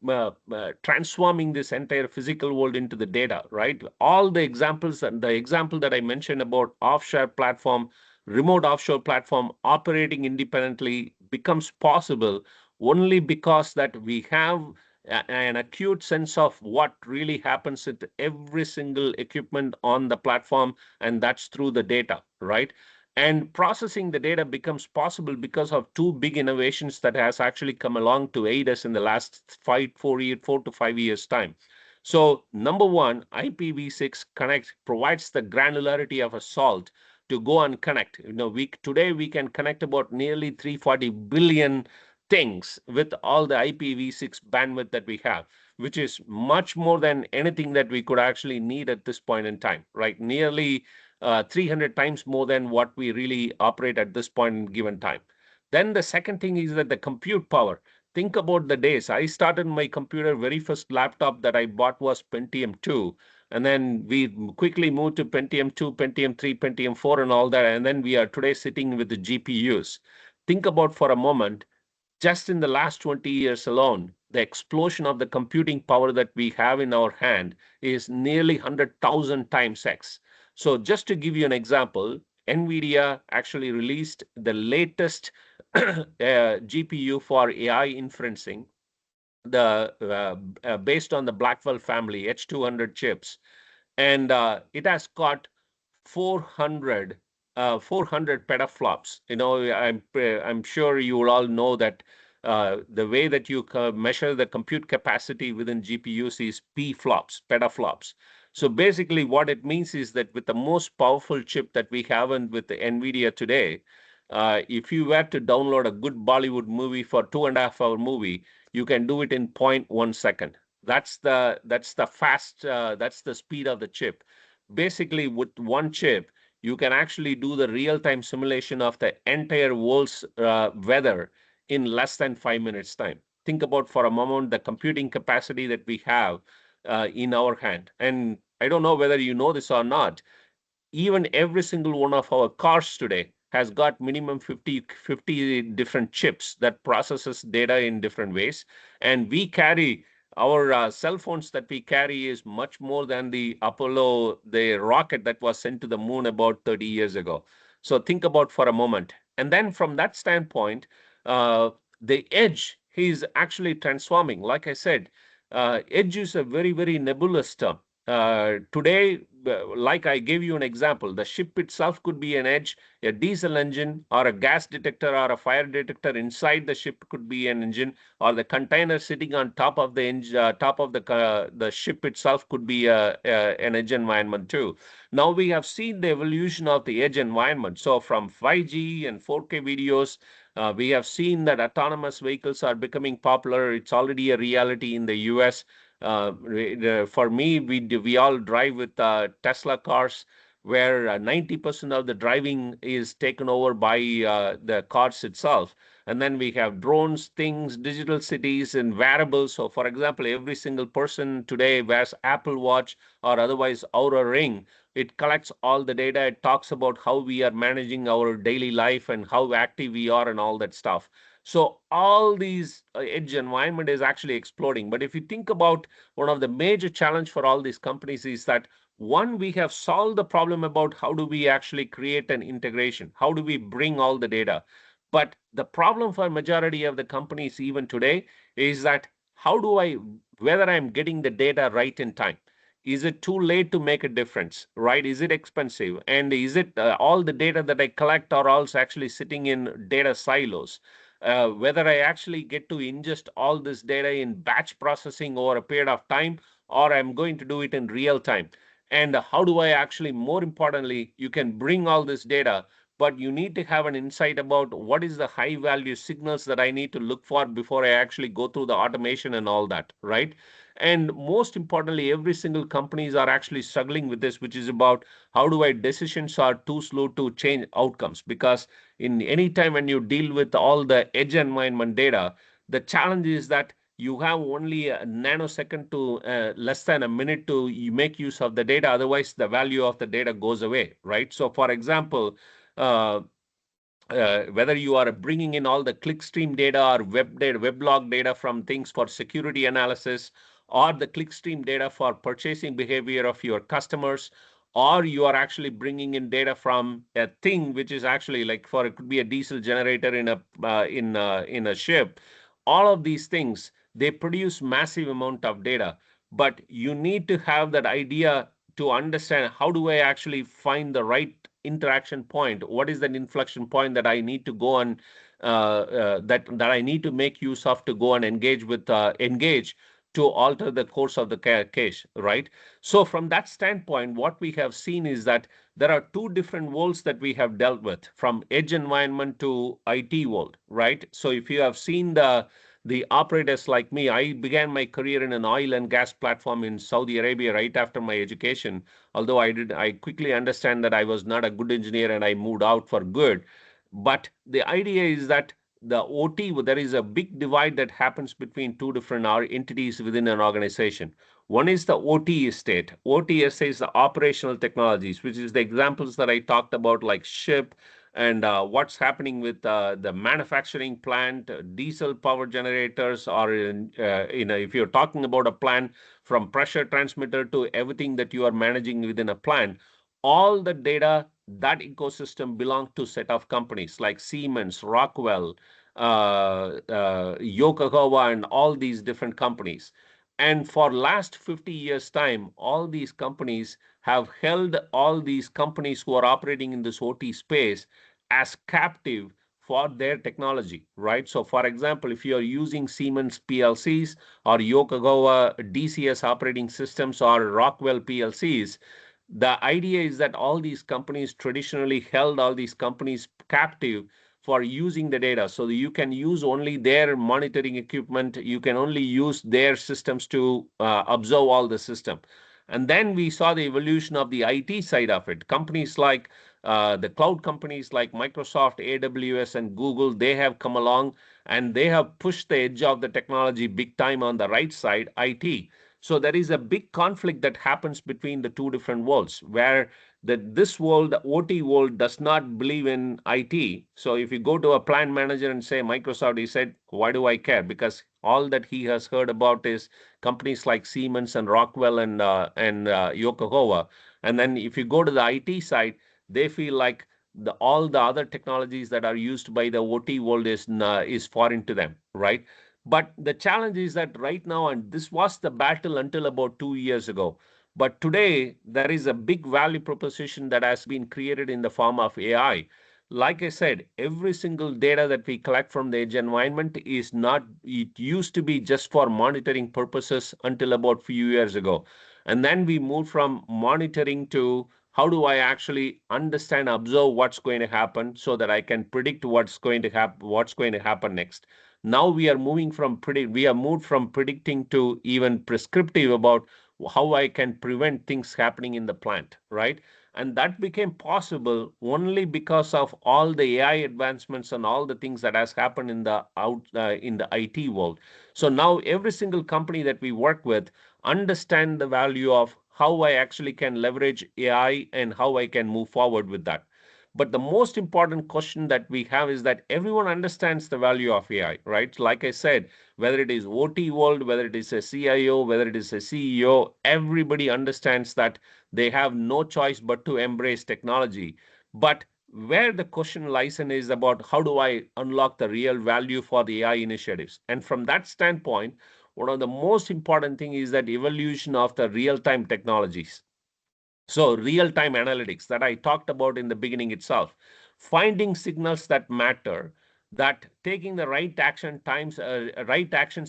transforming this entire physical world into the data, right? All the examples and the example that I mentioned about offshore platform, remote offshore platform operating independently becomes possible only because that we have an acute sense of what really happens with every single equipment on the platform, and that's through the data, right? And processing the data becomes possible because of two big innovations that has actually come along to aid us in the last 4 to 5 years time. So number one, IPv6 connect provides the granularity of a salt to go and connect. Today we can connect about nearly 340 billion things with all the IPv6 bandwidth that we have, which is much more than anything that we could actually need at this point in time, right? Nearly 300 times more than what we really operate at this point in given time. Then the second thing is that the compute power. Think about the days. I started my computer, very first laptop that I bought was Pentium 2. And then we quickly moved to Pentium 2, Pentium 3, Pentium 4, and all that. And then we are today sitting with the GPUs. Think about for a moment, just in the last 20 years alone, the explosion of the computing power that we have in our hand is nearly 100,000 times X. So just to give you an example, NVIDIA actually released the latest GPU for AI inferencing based on the Blackwell family H200 chips, and it has got 400 400 petaflops. I'm sure you will all know that the way that you measure the compute capacity within GPUs is petaflops. So basically, what it means is that with the most powerful chip that we have and with the NVIDIA today, if you were to download a good Bollywood movie for 2.5 hour movie, you can do it in 0.1 second. That's the speed of the chip. Basically, with one chip, you can actually do the real-time simulation of the entire world's weather in less than 5 minutes time. Think about for a moment the computing capacity that we have in our hand. And I don't know whether you know this or not, even every single one of our cars today has got minimum 50 different chips that processes data in different ways. And we carry our cell phones that we carry is much more than the Apollo, the rocket that was sent to the moon about 30 years ago. So think about for a moment. And then from that standpoint, uh, the edge is actually transforming. Like I said, edge is a very, very nebulous term. Today, like I gave you an example, the ship itself could be an edge, a diesel engine or a gas detector or a fire detector inside the ship could be an engine, or the container sitting on top of the top of the ship itself could be an edge environment too. Now we have seen the evolution of the edge environment. So from 5G and 4K videos, we have seen that autonomous vehicles are becoming popular. It's already a reality in the US. For me, we all drive with Tesla cars, where 90% of the driving is taken over by the cars itself. And then we have drones, things, digital cities, and wearables. So, for example, every single person today wears Apple Watch or otherwise Oura Ring. It collects all the data. It talks about how we are managing our daily life and how active we are and all that stuff. So all these edge environment is actually exploding. But if you think about one of the major challenge for all these companies is that one, we have solved the problem about how do we actually create an integration? How do we bring all the data? But the problem for majority of the companies even today is that how do I, whether I'm getting the data right in time? Is it too late to make a difference, right? Is it expensive? And is it all the data that I collect are also actually sitting in data silos? Whether I actually get to ingest all this data in batch processing over a period of time, or I'm going to do it in real time. And how do I actually, more importantly, you can bring all this data, but you need to have an insight about what is the high value signals that I need to look for before I actually go through the automation and all that, right? And most importantly, every single companies are actually struggling with this, which is about how do I decisions are too slow to change outcomes, because in any time when you deal with all the edge environment data, the challenge is that you have only a nanosecond to less than a minute to you make use of the data. Otherwise, the value of the data goes away, right? So, for example, uh, whether you are bringing in all the clickstream data or web data, weblog data from things for security analysis, or the clickstream data for purchasing behavior of your customers, or you are actually bringing in data from a thing which is actually like for it could be a diesel generator in a in a ship. All of these things, they produce massive amount of data, but you need to have that idea to understand how do I actually find the right interaction point? What is that inflection point that I need to go and that I need to make use of to go and engage to alter the course of the case, right? So from that standpoint, what we have seen is that there are two different worlds that we have dealt with, from edge environment to IT world, right? So if you have seen the operators like me, I began my career in an oil and gas platform in Saudi Arabia right after my education. Although I quickly understand that I was not a good engineer and I moved out for good. But the idea is that the OT, there is a big divide that happens between two different entities within an organization. One is the OT estate. OT estate is the operational technologies, which is the examples that I talked about, like ship, and what's happening with the manufacturing plant, diesel power generators, or if you're talking about a plant from pressure transmitter to everything that you are managing within a plant, all the data, that ecosystem belong to set of companies like Siemens, Rockwell, Yokogawa, and all these different companies. And for last 50 years time, all these companies have held all these companies who are operating in this OT space as captive for their technology, right? So for example, if you're using Siemens PLCs or Yokogawa DCS operating systems or Rockwell PLCs, the idea is that all these companies traditionally held all these companies captive for using the data. So you can use only their monitoring equipment. You can only use their systems to observe all the system. And then we saw the evolution of the IT side of it. Companies like the cloud companies like Microsoft, AWS, and Google, they have come along and they have pushed the edge of the technology big time on the right side, IT. So there is a big conflict that happens between the two different worlds, where this world, the OT world, does not believe in IT. So if you go to a plant manager and say Microsoft, he said, why do I care? Because all that he has heard about is companies like Siemens and Rockwell and Yokogawa. And then if you go to the IT side, they feel like all the other technologies that are used by the OT world is foreign to them, right? But the challenge is that right now, and this was the battle until about 2 years ago, but today there is a big value proposition that has been created in the form of AI. Like I said, every single data that we collect from the edge environment is not, it used to be just for monitoring purposes until about few years ago. And then we moved from monitoring to how do I actually understand, observe what's going to happen so that I can predict what's going to happen next. Now we are moved from predicting to even prescriptive about how I can prevent things happening in the plant, right? And that became possible only because of all the AI advancements and all the things that has happened in the IT world. So now every single company that we work with understand the value of how I actually can leverage AI and how I can move forward with that. But the most important question that we have is that everyone understands the value of AI, right? Like I said, whether it is OT world, whether it is a CIO, whether it is a CEO, everybody understands that they have no choice but to embrace technology. But where the question lies in is about how do I unlock the real value for the AI initiatives? And from that standpoint, one of the most important thing is that evolution of the real-time technologies. So real-time analytics that I talked about in the beginning itself, finding signals that matter, that taking the right actions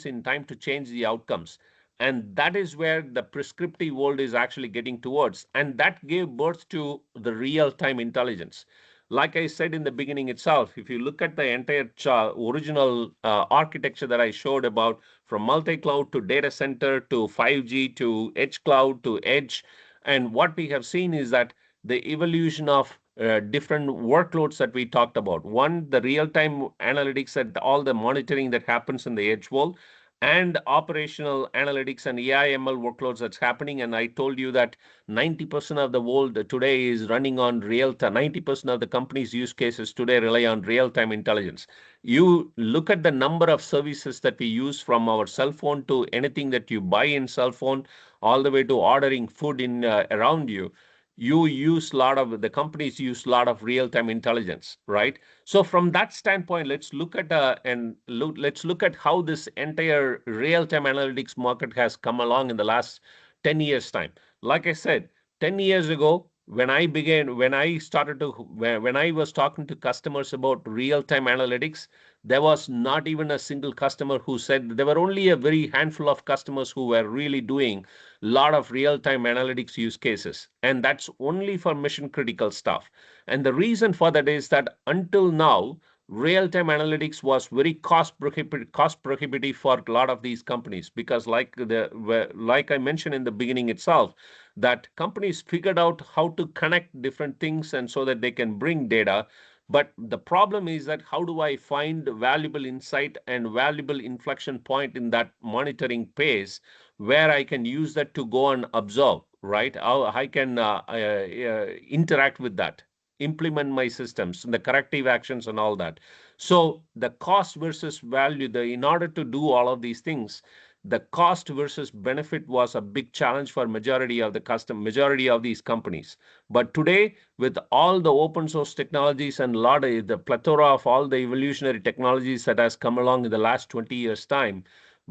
in time to change the outcomes. And that is where the prescriptive world is actually getting towards. And that gave birth to the real-time intelligence. Like I said in the beginning itself, if you look at the entire original architecture that I showed about, from multi-cloud to data center to 5G to edge cloud to edge, and what we have seen is that the evolution of different workloads that we talked about. One, the real-time analytics and all the monitoring that happens in the edge world, and operational analytics and AI ML workloads that's happening. And I told you that 90% of the world today is running on real time. 90% of the companies' use cases today rely on real-time intelligence. You look at the number of services that we use, from our cell phone to anything that you buy in cell phone, all the way to ordering food in around you. You use a lot of the companies use a lot of real-time intelligence, right? So from that standpoint, let's look at how this entire real-time analytics market has come along in the last 10 years time. Like I said, 10 years ago, when I was talking to customers about real-time analytics, there was not even a single customer who said. There were only a very handful of customers who were really doing a lot of real-time analytics use cases, and that's only for mission critical stuff. And the reason for that is that until now, real-time analytics was very cost prohibitive for a lot of these companies, because like I mentioned in the beginning itself, that companies figured out how to connect different things and so that they can bring data. But the problem is that how do I find valuable insight and valuable inflection point in that monitoring pace, where I can use that to go and observe, right? How I can interact with that, implement my systems and the corrective actions and all that. So the cost versus value, in order to do all of these things, the cost versus benefit was a big challenge for majority of these companies. But today, with all the open source technologies and lot of the plethora of all the evolutionary technologies that has come along in the last 20 years time,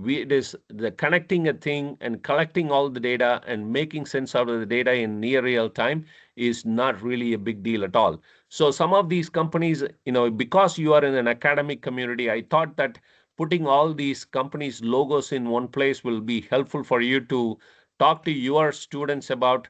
it is the connecting a thing and collecting all the data and making sense out of the data in near real time is not really a big deal at all. So some of these companies, because you are in an academic community, I thought that putting all these companies' logos in one place will be helpful for you to talk to your students about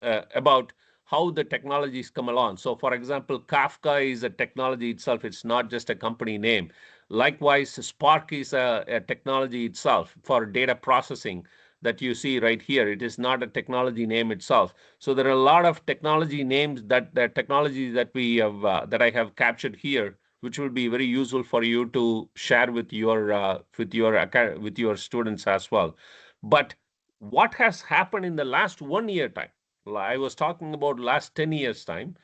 how the technologies come along. So, for example, Kafka is a technology itself. It's not just a company name. Likewise, Spark is a technology itself for data processing that you see right here. It is not a technology name itself. So there are a lot of technology names that the technologies that we have that I have captured here, which will be very useful for you to share with your students as well. But what has happened in the last 1 year time? I was talking about last 10 years time.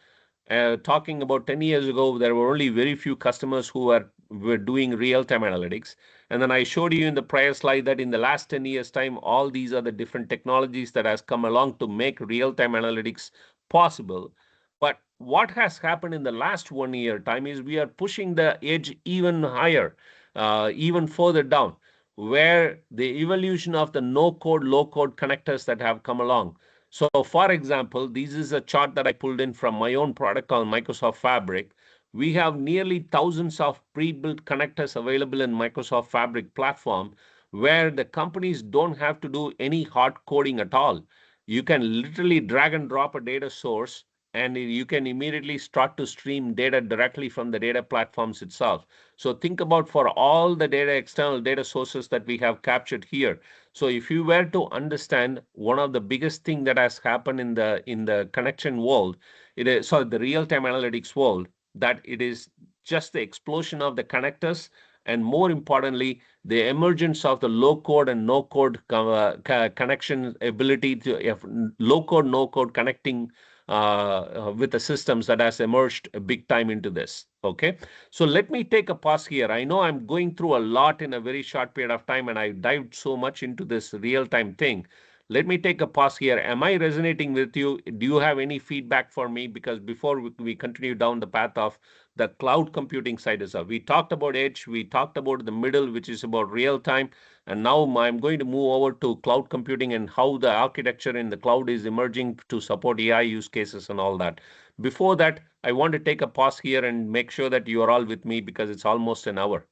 Talking about 10 years ago, there were only very few customers who were doing real-time analytics. And then I showed you in the prior slide that in the last 10 years time, all these are the different technologies that has come along to make real-time analytics possible. But what has happened in the last 1 year time is we are pushing the edge even higher, even further down, where the evolution of the no-code, low-code connectors that have come along. So for example, this is a chart that I pulled in from my own product called Microsoft Fabric. We have nearly thousands of pre-built connectors available in Microsoft Fabric platform where the companies don't have to do any hard coding at all. You can literally drag and drop a data source and you can immediately start to stream data directly from the data platforms itself. So think about for all the data, external data sources that we have captured here. So if you were to understand one of the biggest thing that has happened in the connection world, the real-time analytics world, that it is just the explosion of the connectors, and more importantly, the emergence of the low code and no code connection ability to low code, no code connecting with the systems that has emerged big time into this. Okay. So let me take a pause here. I know I'm going through a lot in a very short period of time, and I dived so much into this real-time thing. Let me take a pause here. Am I resonating with you? Do you have any feedback for me? Because before we continue down the path of the cloud computing side as well, we talked about edge, we talked about the middle, which is about real time, and now I'm going to move over to cloud computing and how the architecture in the cloud is emerging to support AI use cases and all that. Before that, I want to take a pause here and make sure that you are all with me because it's almost an hour.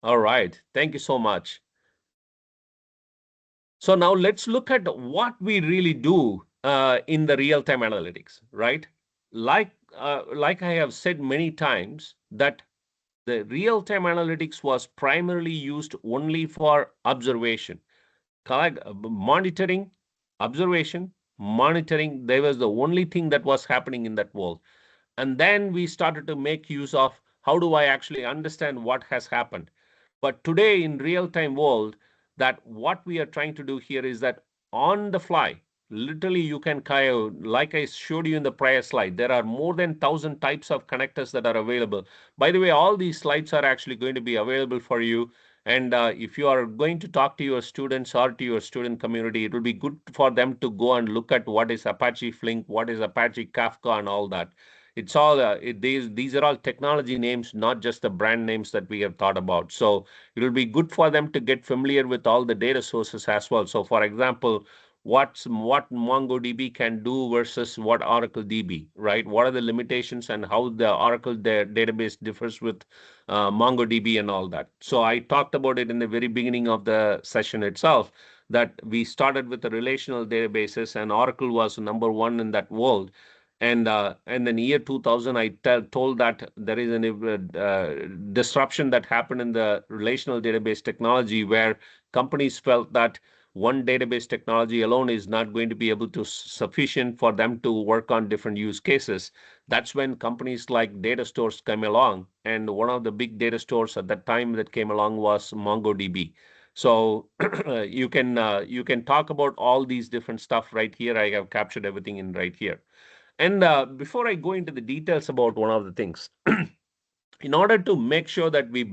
All right. Thank you so much. So now let's look at what we really do in the real-time analytics, right? Like I have said many times that the real-time analytics was primarily used only for observation, monitoring, observation, monitoring. There was the only thing that was happening in that world. And then we started to make use of how do I actually understand what has happened. But today in real-time world, that what we are trying to do here is that on the fly, literally you can kind of, like I showed you in the prior slide, there are more than 1,000 types of connectors that are available. By the way, all these slides are actually going to be available for you. And if you are going to talk to your students or to your student community, it will be good for them to go and look at what is Apache Flink, what is Apache Kafka and all that. It's all these are all technology names, not just the brand names that we have thought about. So it will be good for them to get familiar with all the data sources as well. So for example, what MongoDB can do versus what Oracle DB, right? What are the limitations and how the Oracle database differs with MongoDB and all that. So I talked about it in the very beginning of the session itself, that we started with the relational databases and Oracle was number one in that world. And in year 2000, I told that there is a disruption that happened in the relational database technology where companies felt that one database technology alone is not going to be able to sufficient for them to work on different use cases. That's when companies like data stores came along. And one of the big data stores at that time that came along was MongoDB. So you can talk about all these different stuff right here. I have captured everything in right here. And before I go into the details about one of the things, in order to make sure that we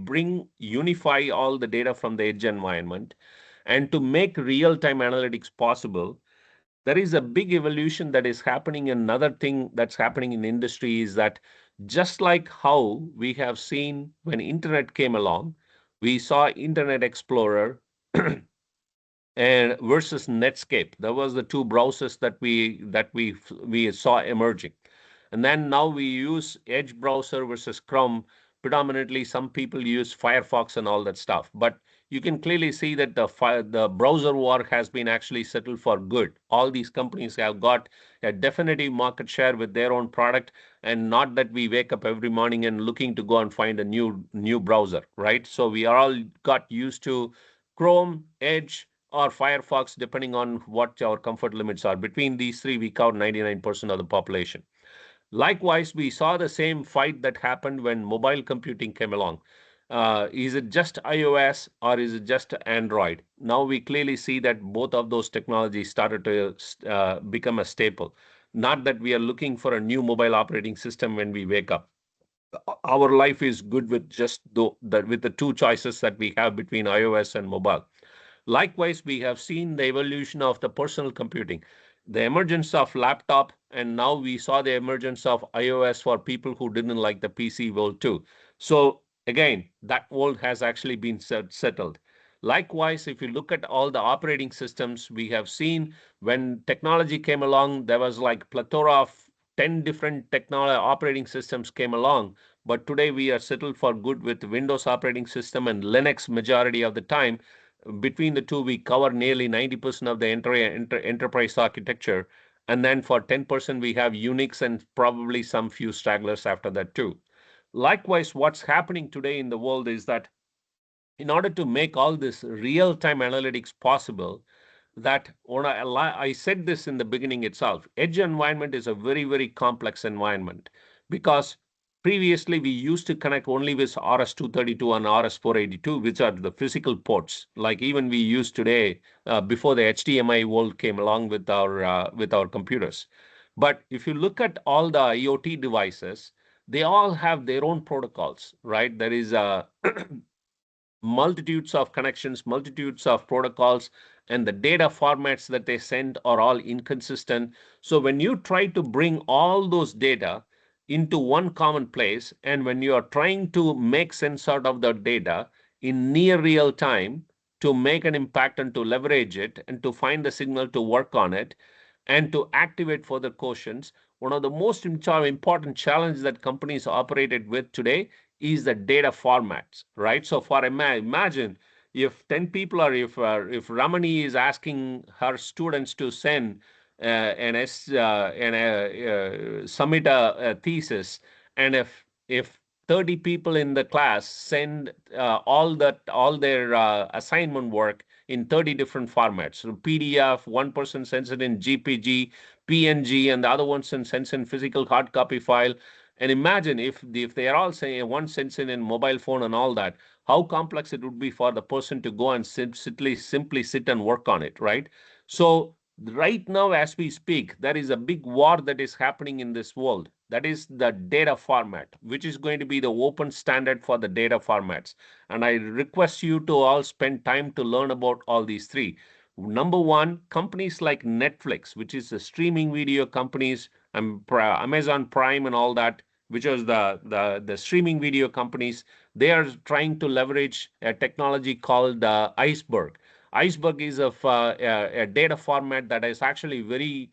unify all the data from the edge environment and to make real-time analytics possible, there is a big evolution that is happening. Another thing that's happening in industry is that just like how we have seen when internet came along, we saw Internet Explorer and versus Netscape. That was the two browsers that we saw emerging. And then now we use Edge browser versus Chrome. Predominantly, some people use Firefox and all that stuff. But you can clearly see that the browser war has been actually settled for good. All these companies have got a definitive market share with their own product, and not that we wake up every morning and looking to go and find a new browser, right? So we are all got used to Chrome, Edge, or Firefox, depending on what our comfort limits are. Between these three, we cover 99% of the population. Likewise, we saw the same fight that happened when mobile computing came along. Is it just iOS or is it just Android? Now we clearly see that both of those technologies started to become a staple. Not that we are looking for a new mobile operating system when we wake up. Our life is good with just with the two choices that we have between iOS and mobile. Likewise, we have seen the evolution of the personal computing, the emergence of laptop, and now we saw the emergence of iOS for people who didn't like the PC world too. So again, that world has actually been settled. Likewise, if you look at all the operating systems, we have seen when technology came along, there was like plethora of 10 different technology operating systems came along. But today we are settled for good with Windows operating system and Linux majority of the time. Between the two, we cover nearly 90% of the enterprise architecture. And then for 10%, we have Unix and probably some few stragglers after that too. Likewise, what's happening today in the world is that in order to make all this real-time analytics possible, that when I said this in the beginning itself, edge environment is a very, very complex environment because previously we used to connect only with RS-232 and RS-482, which are the physical ports, like even we use today before the HDMI world came along with our computers. But if you look at all the IoT devices, they all have their own protocols, right? There is a multitudes of connections, multitudes of protocols, and the data formats that they send are all inconsistent. So when you try to bring all those data into one common place, and when you are trying to make sense out of the data in near real time to make an impact and to leverage it and to find the signal to work on it and to activate further quotients, one of the most important challenges that companies operated with today is the data formats, right? So for imagine if 10 people are if Ramani is asking her students to send submit a thesis, and if 30 people in the class send all their assignment work in 30 different formats. So PDF, one person sends it in GPG, PNG, and the other one sends in physical hard copy file. And imagine if they are all saying one sends in mobile phone and all that, how complex it would be for the person to go and simply sit and work on it, right? So right now, as we speak, there is a big war that is happening in this world. That is the data format, which is going to be the open standard for the data formats. And I request you to all spend time to learn about all these three. Number one, companies like Netflix, which is the streaming video companies, Amazon Prime and all that, which is the streaming video companies, they are trying to leverage a technology called Iceberg. Iceberg is a data format that is actually very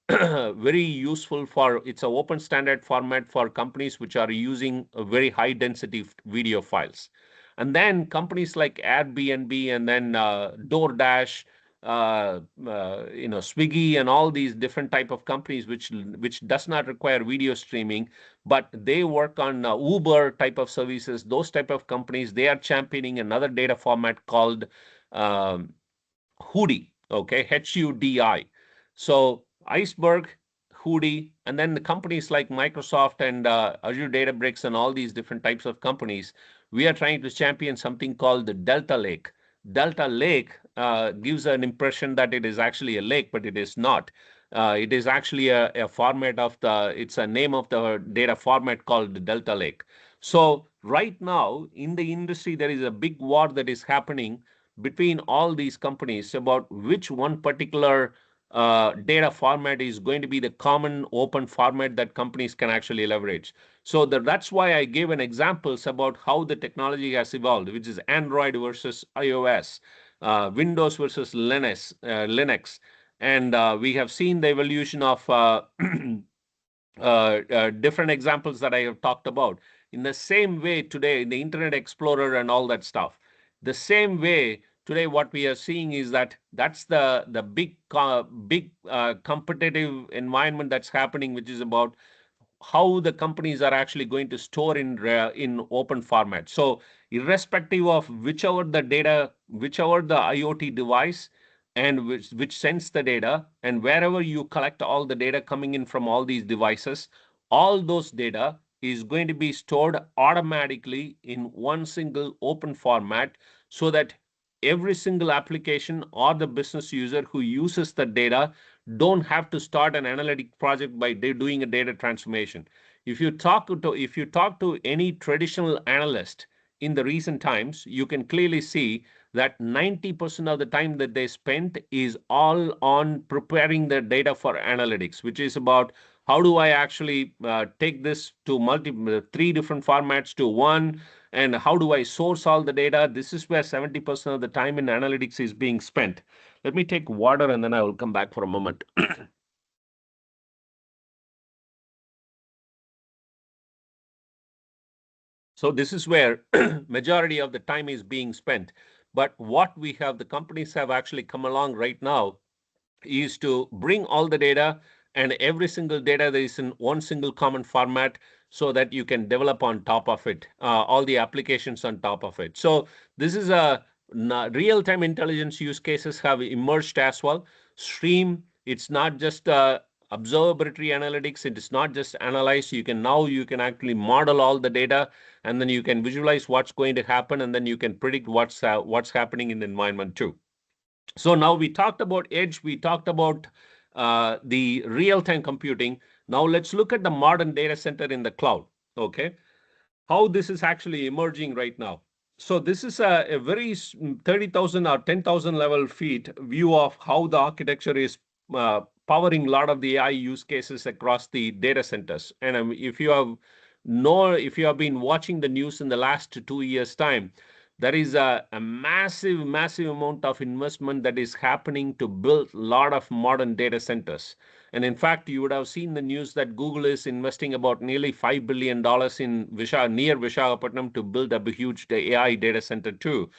very useful for it's an open standard format for companies which are using a very high density video files. And then companies like Airbnb and then DoorDash, Swiggy and all these different type of companies which does not require video streaming, but they work on Uber type of services. Those type of companies, they are championing another data format called um, Hudi, okay, HUDI. So Iceberg, Hudi, and then the companies like Microsoft and Azure Databricks and all these different types of companies, we are trying to champion something called the Delta Lake. Delta Lake gives an impression that it is actually a lake, but it is not. It is actually it's a name of the data format called the Delta Lake. So right now in the industry, there is a big war that is happening between all these companies about which one particular data format is going to be the common open format that companies can actually leverage. So that's why I gave an examples about how the technology has evolved, which is Android versus iOS, Windows versus Linux, and we have seen the evolution of different examples that I have talked about. In the same way today, in the Internet Explorer and all that stuff, the same way today, what we are seeing is that's the big competitive environment that's happening, which is about how the companies are actually going to store in open format. So irrespective of whichever the data, whichever the IoT device, and which sends the data, and wherever you collect all the data coming in from all these devices, all those data is going to be stored automatically in one single open format, so that every single application or the business user who uses the data don't have to start an analytic project by doing a data transformation. If you talk to any traditional analyst in the recent times, you can clearly see that 90% of the time that they spent is all on preparing the data for analytics, which is about how do I actually take this to three different formats to one, and how do I source all the data. This is where 70% of the time in analytics is being spent. Let me take water and then I will come back for a moment. So this is where majority of the time is being spent. But what we have, the companies have actually come along right now, is to bring all the data, and every single data that is in one single common format, so that you can develop on top of it, all the applications on top of it. So this is a real-time intelligence use cases have emerged as well. Stream, it's not just observability analytics. It is not just analyze. You can actually model all the data, and then you can visualize what's going to happen, and then you can predict what's happening in the environment too. So now we talked about edge, we talked about the real-time computing. Now let's look at the modern data center in the cloud. Okay, how this is actually emerging right now. So this is a very 30,000 or 10,000 level feet view of how the architecture is powering a lot of the AI use cases across the data centers. And if you have been watching the news in the last 2 years' time, there is a massive amount of investment that is happening to build a lot of modern data centers. And in fact, you would have seen the news that Google is investing about nearly $5 billion in near Visakhapatnam to build up a huge AI data center too.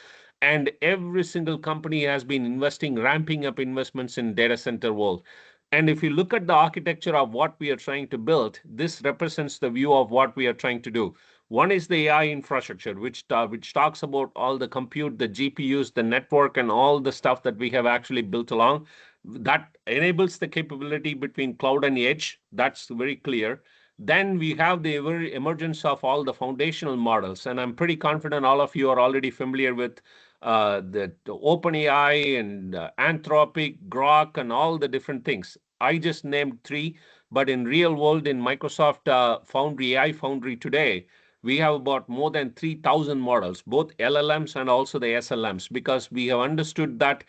And every single company has been investing, ramping up investments in data center world. And if you look at the architecture of what we are trying to build, this represents the view of what we are trying to do. One is the AI infrastructure, which talks about all the compute, the GPUs, the network, and all the stuff that we have actually built along. That enables the capability between cloud and edge. That's very clear. Then we have the emergence of all the foundational models, and I'm pretty confident all of you are already familiar with the OpenAI and Anthropic, Grok, and all the different things. I just named three, but in real world, in Microsoft Foundry, AI Foundry today, we have about more than 3,000 models, both LLMs and also the SLMs, because we have understood that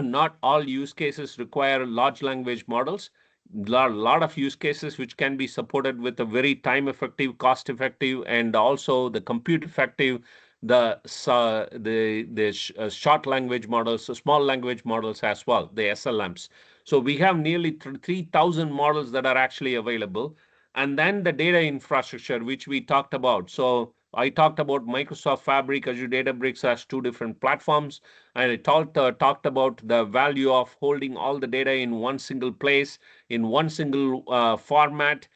not all use cases require large language models. Lot of use cases which can be supported with a very time effective, cost effective, and also the compute effective, the short language models, small language models as well, the SLMs. So we have nearly 3,000 models that are actually available. And then the data infrastructure, which we talked about. So I talked about Microsoft Fabric, Azure Databricks as two different platforms. And I talked about the value of holding all the data in one single place, in one single format,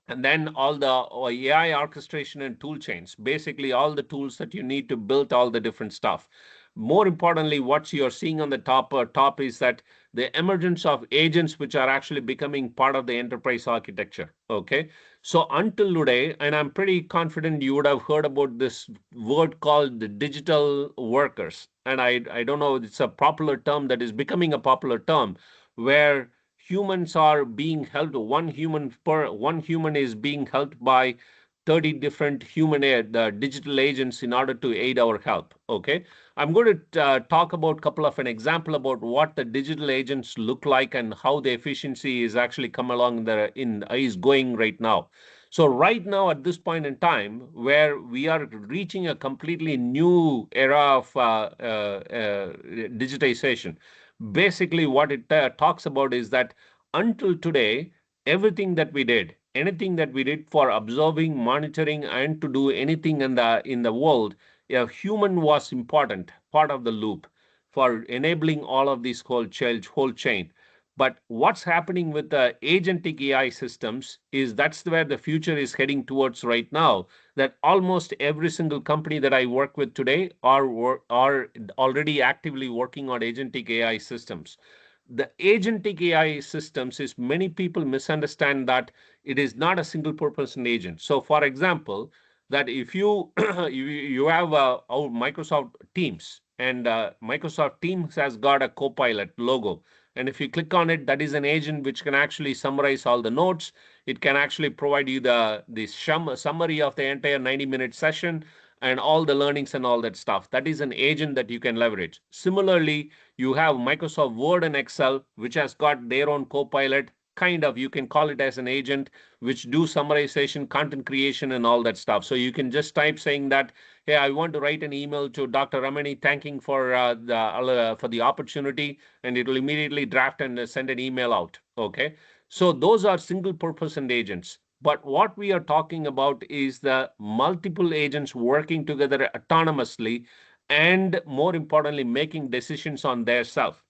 and then all the AI orchestration and tool chains, basically all the tools that you need to build all the different stuff. More importantly, what you're seeing on the top is that the emergence of agents, which are actually becoming part of the enterprise architecture. Okay, so until today, and I'm pretty confident you would have heard about this word called the digital workers, and I don't know, it's a popular term that is becoming a popular term, where humans are being held, one human is being helped by 30 different digital agents in order to aid our help. Okay, I'm going to talk about a couple of an example about what the digital agents look like and how the efficiency is actually come along is going right now. So right now at this point in time where we are reaching a completely new era of digitization, basically what it talks about is that until today, everything that we did, anything that we did for observing, monitoring, and to do anything in the world, a human was important, part of the loop for enabling all of these whole chain. But what's happening with the agentic AI systems is that's where the future is heading towards right now. That almost every single company that I work with today are already actively working on agentic AI systems. The agentic AI systems is many people misunderstand that it is not a single purpose agent. So, for example, that if you you have our Microsoft Teams, and Microsoft Teams has got a Copilot logo, and if you click on it, that is an agent which can actually summarize all the notes. It can actually provide you the summary of the entire 90-minute session and all the learnings and all that stuff. That is an agent that you can leverage. Similarly, you have Microsoft Word and Excel, which has got their own Copilot. Kind of, you can call it as an agent, which do summarization, content creation, and all that stuff. So you can just type saying that, hey, I want to write an email to Dr. Ramani thanking for the opportunity, and it will immediately draft and send an email out. Okay, so those are single purpose and agents. But what we are talking about is the multiple agents working together autonomously and more importantly, making decisions on their self.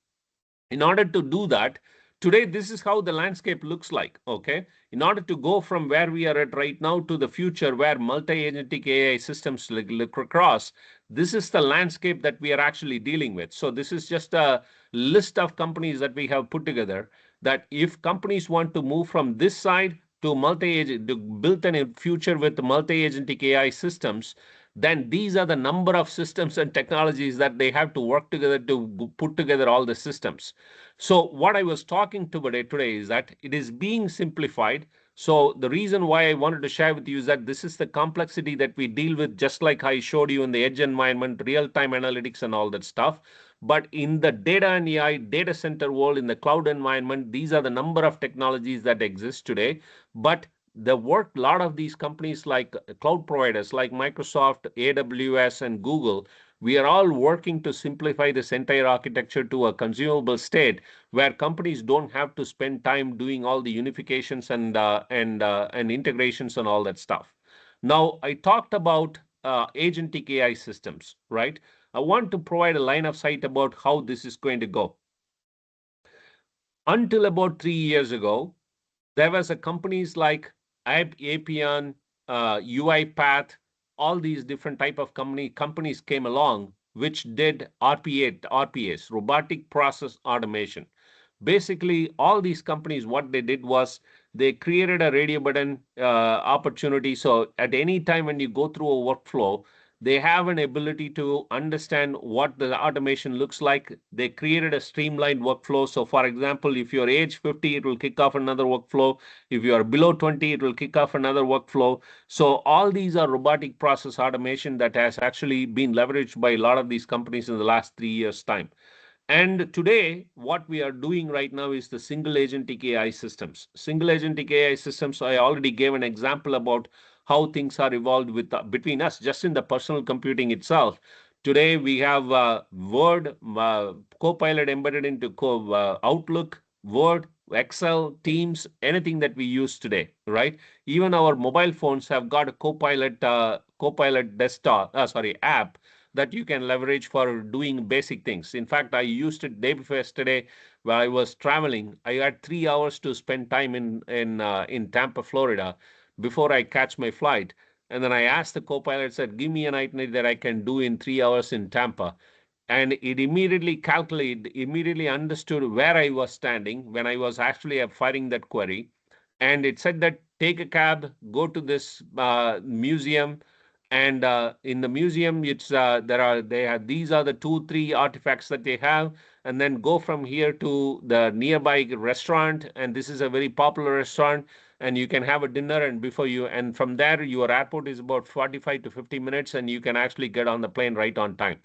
In order to do that, today this is how the landscape looks like. Okay, in order to go from where we are at right now to the future where multi-agentic AI systems look across, this is the landscape that we are actually dealing with. So this is just a list of companies that we have put together, that if companies want to move from this side to multi-agent, to build a future with multi-agentic AI systems, then these are the number of systems and technologies that they have to work together to put together all the systems. So what I was talking to today is that it is being simplified. So the reason why I wanted to share with you is that this is the complexity that we deal with, just like I showed you in the edge environment, real-time analytics and all that stuff. But in the data and AI data center world, in the cloud environment, these are the number of technologies that exist today. But the work, a lot of these companies like cloud providers like Microsoft, AWS, and Google, we are all working to simplify this entire architecture to a consumable state where companies don't have to spend time doing all the unifications and integrations and all that stuff. Now, I talked about agentic AI systems, right? I want to provide a line of sight about how this is going to go. Until about 3 years ago, there was a companies like Appian, UiPath, all these different type of companies came along which did RPAs, robotic process automation. Basically, all these companies, what they did was they created a radio button opportunity. So at any time when you go through a workflow, they have an ability to understand what the automation looks like. They created a streamlined workflow. So for example, if you're age 50, it will kick off another workflow. If you are below 20, it will kick off another workflow. So all these are robotic process automation that has actually been leveraged by a lot of these companies in the last 3 years' time. And today, what we are doing right now is the single agentic AI systems. Single agentic AI systems, I already gave an example about how things are evolved with between us, just in the personal computing itself. Today, we have Word, Copilot embedded into Outlook, Word, Excel, Teams, anything that we use today, right? Even our mobile phones have got a Copilot app that you can leverage for doing basic things. In fact, I used it day before yesterday while I was traveling. I had 3 hours to spend time in Tampa, Florida, before I catch my flight. And then I asked the co-pilot, said, "Give me an itinerary that I can do in 3 hours in Tampa." And it immediately calculated, immediately understood where I was standing when I was actually firing that query. And it said that take a cab, go to this museum, And in the museum, these are the 2, 3 artifacts that they have, and then go from here to the nearby restaurant, and this is a very popular restaurant, and you can have a dinner, and from there your airport is about 45 to 50 minutes, and you can actually get on the plane right on time.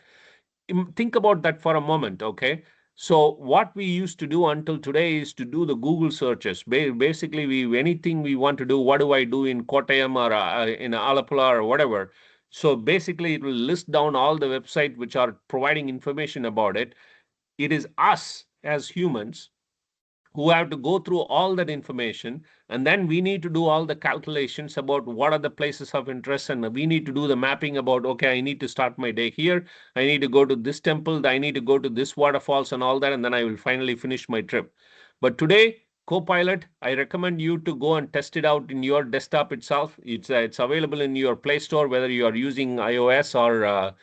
Think about that for a moment, okay? So what we used to do until today is to do the Google searches. Basically, anything we want to do, what do I do in Kottayam or in Alapula or whatever. So basically, it will list down all the websites which are providing information about it. It is us as humans who have to go through all that information, and then we need to do all the calculations about what are the places of interest, and we need to do the mapping about, okay, I need to start my day here, I need to go to this temple, I need to go to this waterfalls and all that, and then I will finally finish my trip. But today, Copilot, I recommend you to go and test it out in your desktop itself. It's available in your Play Store, whether you are using iOS or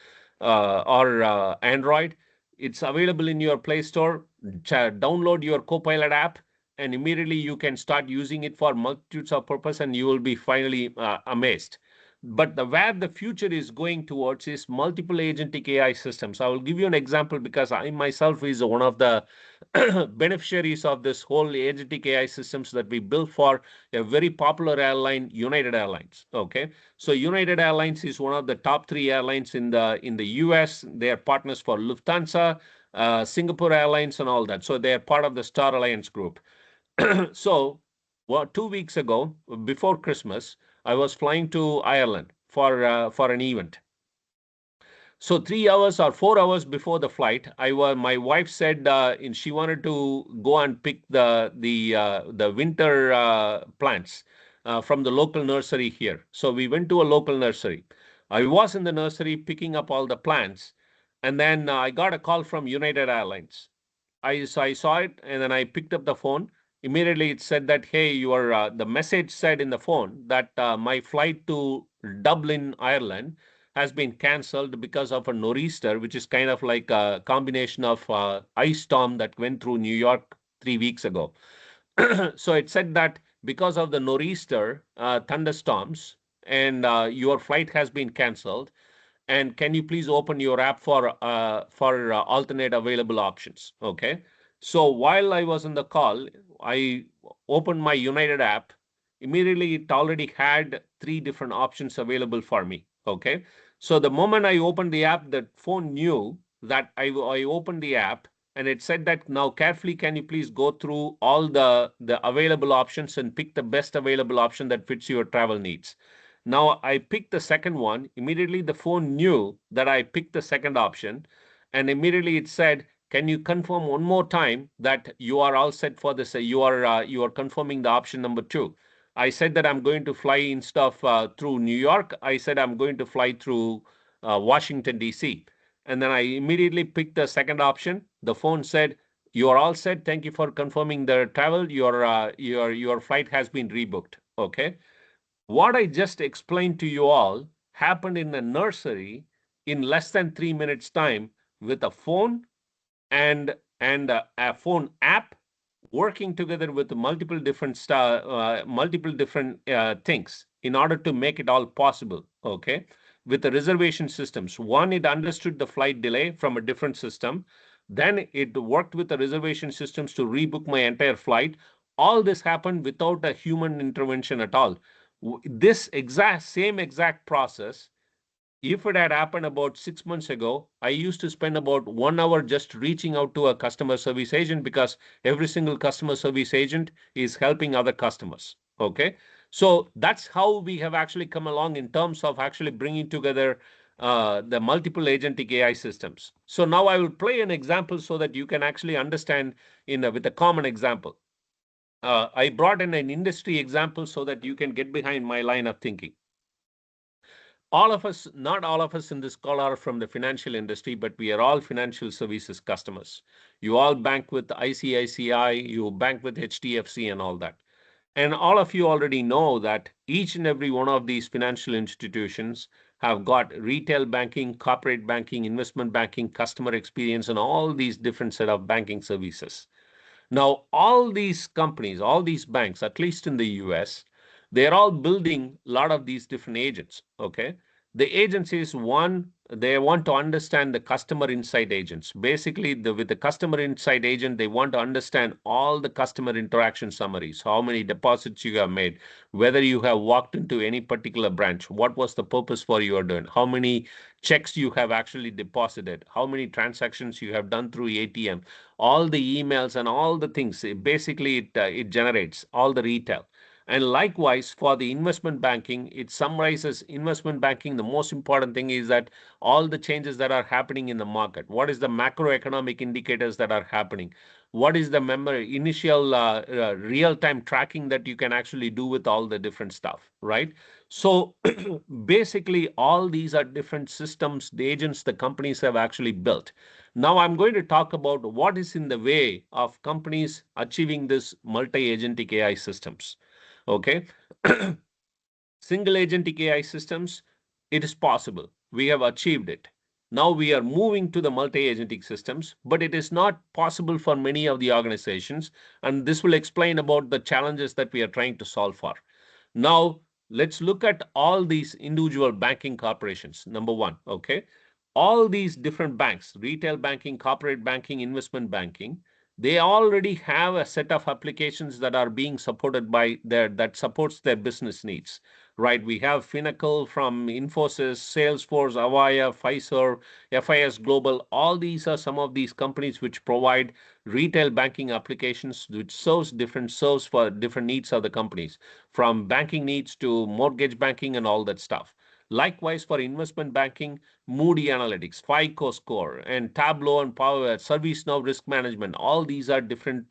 Android. It's available in your Play Store. Download your Copilot app, and immediately you can start using it for multitudes of purposes, and you will be finally amazed. But where the future is going towards is multiple agentic AI systems. I will give you an example because I myself is one of the beneficiaries of this whole agentic AI systems that we built for a very popular airline, United Airlines. Okay, so United Airlines is one of the top 3 airlines in the US. They are partners for Lufthansa, Singapore Airlines, and all that. So they are part of the Star Alliance group. So, 2 weeks ago, before Christmas, I was flying to Ireland for an event. So 3 hours or 4 hours before the flight, my wife said she wanted to go and pick the winter plants from the local nursery here. So we went to a local nursery. I was in the nursery picking up all the plants, and then I got a call from United Airlines. I saw it, and then I picked up the phone. Immediately it said that, hey, the message said in the phone that my flight to Dublin, Ireland has been cancelled because of a nor'easter, which is kind of like a combination of ice storm that went through New York 3 weeks ago. So it said that because of the nor'easter thunderstorms, and your flight has been cancelled, and can you please open your app for alternate available options? Okay. So while I was on the call, I opened my United app. Immediately, it already had 3 different options available for me. Okay. So the moment I opened the app, the phone knew that I opened the app, and it said that now carefully, can you please go through all the available options and pick the best available option that fits your travel needs. Now I picked the second one. Immediately the phone knew that I picked the second option, and immediately it said, "Can you confirm one more time that you are all set for this? You are confirming the option number 2." I said that I'm going to fly instead of through New York. I said I'm going to fly through Washington D.C. And then I immediately picked the second option. The phone said, "You are all set. Thank you for confirming the travel. Your flight has been rebooked." Okay. What I just explained to you all happened in a nursery in less than 3 minutes time with a phone and a phone app working together with multiple different things in order to make it all possible. Okay, with the reservation systems, one, it understood the flight delay from a different system, then it worked with the reservation systems to rebook my entire flight. All this happened without a human intervention at all. This exact process, if it had happened about 6 months ago, I used to spend about 1 hour just reaching out to a customer service agent, because every single customer service agent is helping other customers. Okay. So that's how we have actually come along in terms of actually bringing together the multiple agentic AI systems. So now I will play an example so that you can actually understand with a common example. I brought in an industry example so that you can get behind my line of thinking. All of us, not all of us in this call are from the financial industry, but we are all financial services customers. You all bank with ICICI, you bank with HDFC and all that. And all of you already know that each and every one of these financial institutions have got retail banking, corporate banking, investment banking, customer experience, and all these different set of banking services. Now, all these companies, all these banks, at least in the US, they're all building a lot of these different agents. Okay. The agencies, one, they want to understand the customer insight agents. Basically, with the customer insight agent, they want to understand all the customer interaction summaries, how many deposits you have made, whether you have walked into any particular branch, what was the purpose for your doing, how many checks you have actually deposited, how many transactions you have done through ATM, all the emails and all the things. Basically, it generates all the retail. And likewise, for the investment banking, it summarizes investment banking. The most important thing is that all the changes that are happening in the market. What is the macroeconomic indicators that are happening? What is the initial real-time tracking that you can actually do with all the different stuff, right? So basically, all these are different systems, the agents the companies have actually built. Now I'm going to talk about what is in the way of companies achieving this multi-agentic AI systems. Okay. Single agentic AI systems, it is possible. We have achieved it. Now we are moving to the multi-agentic systems, but it is not possible for many of the organizations. And this will explain about the challenges that we are trying to solve for. Now, let's look at all these individual banking corporations. Number one, okay. All these different banks, retail banking, corporate banking, investment banking, they already have a set of applications that are being supported by that supports their business needs, right? We have Finacle from Infosys, Salesforce, Avaya, Fiserv, FIS Global. All these are some of these companies which provide retail banking applications which serves for different needs of the companies, from banking needs to mortgage banking and all that stuff. Likewise, for investment banking, Moody Analytics, FICO Score, and Tableau and Power, ServiceNow Risk Management. All these are different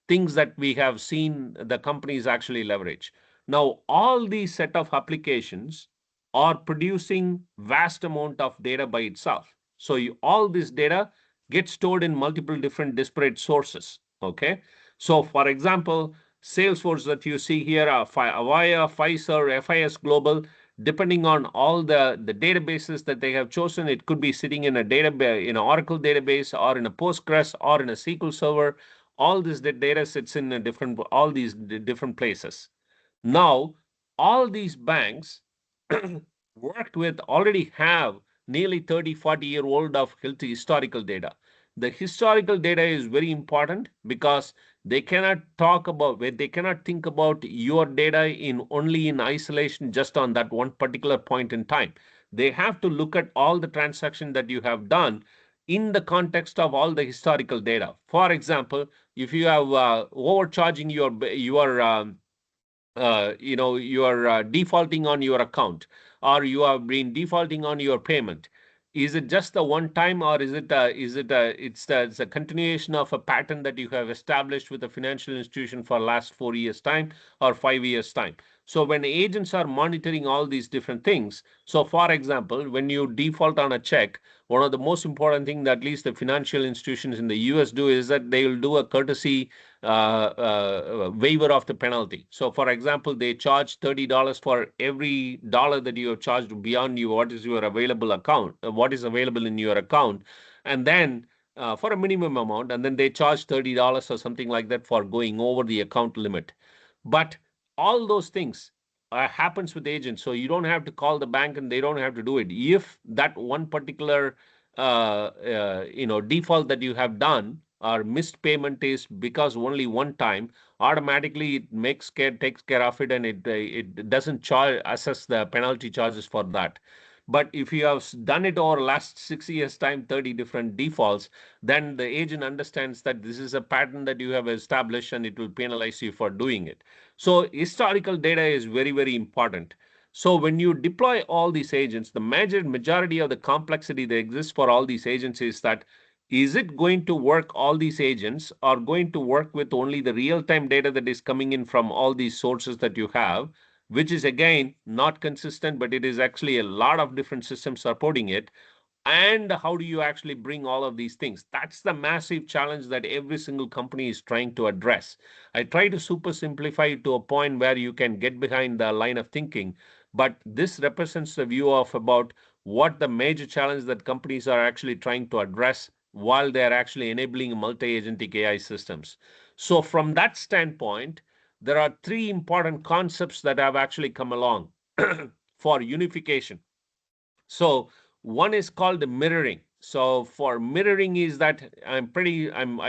things that we have seen the companies actually leverage. Now, all these set of applications are producing vast amount of data by itself. So all this data gets stored in multiple different disparate sources. Okay. So, for example, Salesforce that you see here, Avaya, Fiserv, FIS Global, depending on all the databases that they have chosen, it could be sitting in a database, in an Oracle database, or in a Postgres, or in a SQL Server. All this data sits in a all these different places. Now, all these banks worked with already have nearly 30, 40-year-old of historical data. The historical data is very important because they cannot they cannot think about your data in only in isolation just on that one particular point in time. They have to look at all the transactions that you have done in the context of all the historical data. For example, if you have overcharging you are defaulting on your account, or you have been defaulting on your payment, is it just the one time, or it's a continuation of a pattern that you have established with a financial institution for last 4 years time or 5 years time? So when agents are monitoring all these different things, so for example, when you default on a check, one of the most important thing that at least the financial institutions in the US do is that they will do a courtesy waiver of the penalty. So, for example, they charge $30 for every dollar that you have charged beyond what is your available account, what is available in your account, and then for a minimum amount, and then they charge $30 or something like that for going over the account limit. But all those things happens with agents, so you don't have to call the bank and they don't have to do it. If that one particular default that you have done or missed payment is because only one time, automatically it takes care of it, and it doesn't assess the penalty charges for that. But if you have done it over last 6 years time, 30 different defaults, then the agent understands that this is a pattern that you have established and it will penalize you for doing it. So historical data is very, very important. So when you deploy all these agents, the majority of the complexity that exists for all these agents is that, is it going to work, all these agents are going to work with only the real-time data that is coming in from all these sources that you have, which is again not consistent, but it is actually a lot of different systems supporting it. And how do you actually bring all of these things? That's the massive challenge that every single company is trying to address. I try to super simplify it to a point where you can get behind the line of thinking, but this represents the view of about what the major challenge that companies are actually trying to address while they're actually enabling multi-agentic AI systems. So from that standpoint, there are three important concepts that have actually come along for unification. So one is called the mirroring. So for mirroring is that I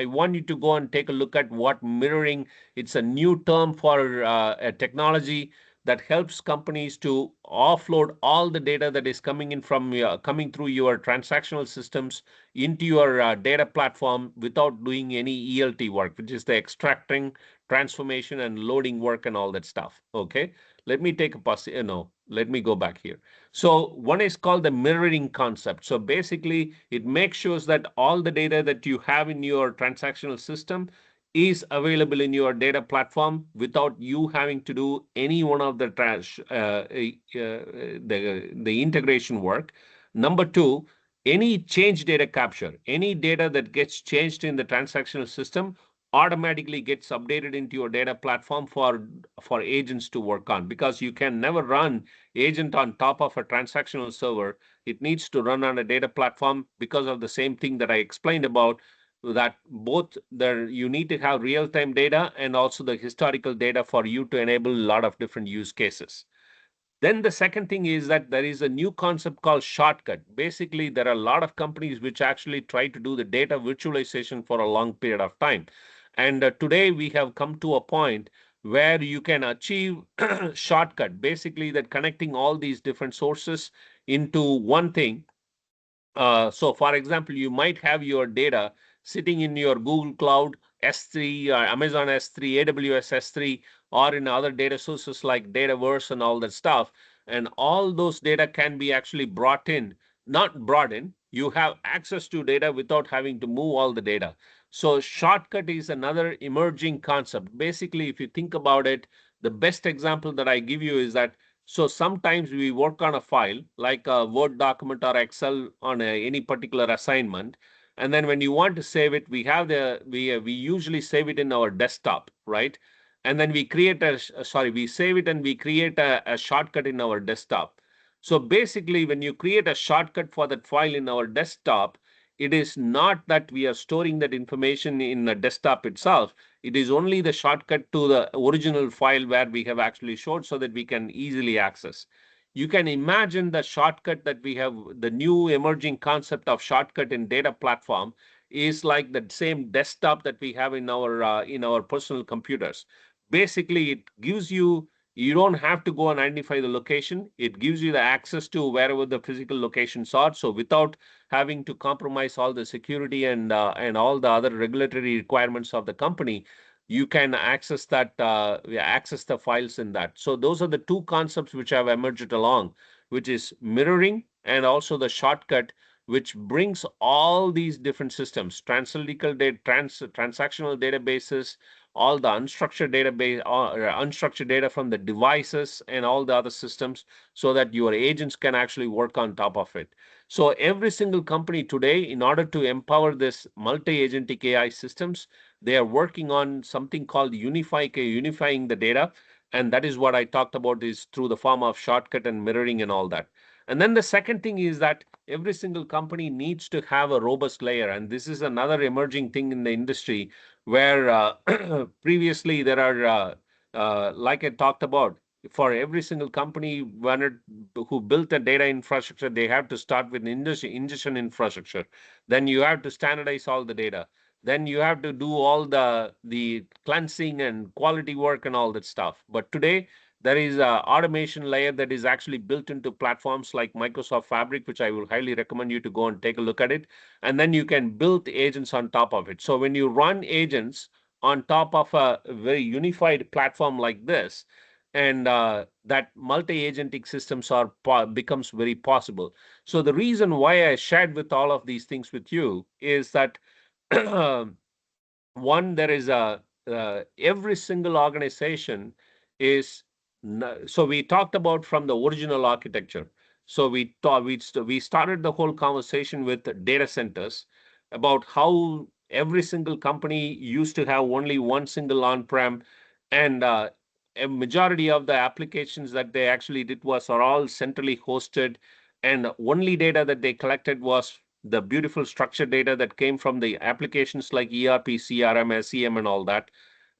want you to go and take a look at what mirroring. It's a new term for a technology that helps companies to offload all the data that is coming through your transactional systems into your data platform without doing any ELT work, which is the extracting, transformation, and loading work and all that stuff. Okay, let me take a pause. No, let me go back here. So one is called the mirroring concept. So basically, it makes sure that all the data that you have in your transactional system is available in your data platform without you having to do any one of the the integration work. Number two, any change data capture, any data that gets changed in the transactional system automatically gets updated into your data platform for agents to work on, because you can never run agent on top of a transactional server. It needs to run on a data platform because of the same thing that I explained about, that both you need to have real-time data and also the historical data for you to enable a lot of different use cases. Then the second thing is that there is a new concept called shortcut. Basically, there are a lot of companies which actually try to do the data virtualization for a long period of time. And today we have come to a point where you can achieve shortcut, basically that connecting all these different sources into one thing. So for example, you might have your data sitting in your Google Cloud S3, Amazon S3, AWS S3, or in other data sources like Dataverse and all that stuff. And all those data can be actually not brought in. You have access to data without having to move all the data. So shortcut is another emerging concept. Basically, if you think about it, the best example that I give you is that, so sometimes we work on a file like a Word document or Excel on any particular assignment. And then when you want to save it, we usually save it in our desktop, right? And then we save it and we create a shortcut in our desktop. So basically, when you create a shortcut for that file in our desktop, it is not that we are storing that information in the desktop itself. It is only the shortcut to the original file where we have actually showed so that we can easily access. You can imagine the shortcut that we have, the new emerging concept of shortcut in data platform is like the same desktop that we have in our personal computers. Basically, it gives you don't have to go and identify the location. It gives you the access to wherever the physical locations are. So without having to compromise all the security and all the other regulatory requirements of the company, you can access the files in that. So those are the two concepts which have emerged along, which is mirroring and also the shortcut, which brings all these different systems, transactional databases, all the unstructured data from the devices and all the other systems, so that your agents can actually work on top of it. So every single company today, in order to empower this multi-agentic AI systems, they are working on something called unifying the data. And that is what I talked about, is through the form of shortcut and mirroring and all that. And then the second thing is that every single company needs to have a robust layer. And this is another emerging thing in the industry where previously there are, like I talked about, for every single company who built a data infrastructure, they have to start with ingestion infrastructure. Then you have to standardize all the data. Then you have to do all the cleansing and quality work and all that stuff. But today, there is a automation layer that is actually built into platforms like Microsoft Fabric, which I will highly recommend you to go and take a look at it. And then you can build agents on top of it. So when you run agents on top of a very unified platform like this, and that multi-agentic systems becomes very possible. So the reason why I shared with all of these things with you is that one, there is a every single organization is so we talked about from the original architecture. So we started the whole conversation with data centers, about how every single company used to have only one single on-prem, and a majority of the applications that they actually did are all centrally hosted, and only data that they collected was the beautiful structured data that came from the applications like ERP, CRM, SEM, and all that.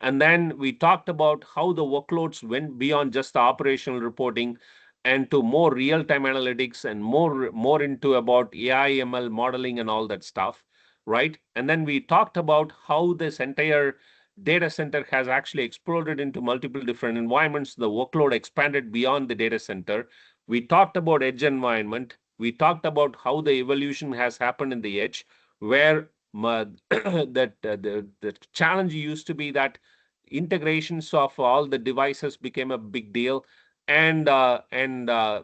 And then we talked about how the workloads went beyond just the operational reporting. and to more real-time analytics and more into about AI, ML modeling and all that stuff, right? And then we talked about how this entire data center has actually exploded into multiple different environments. The workload expanded beyond the data center. We talked about edge environment. We talked about how the evolution has happened in the edge, where the challenge used to be that integrations of all the devices became a big deal, and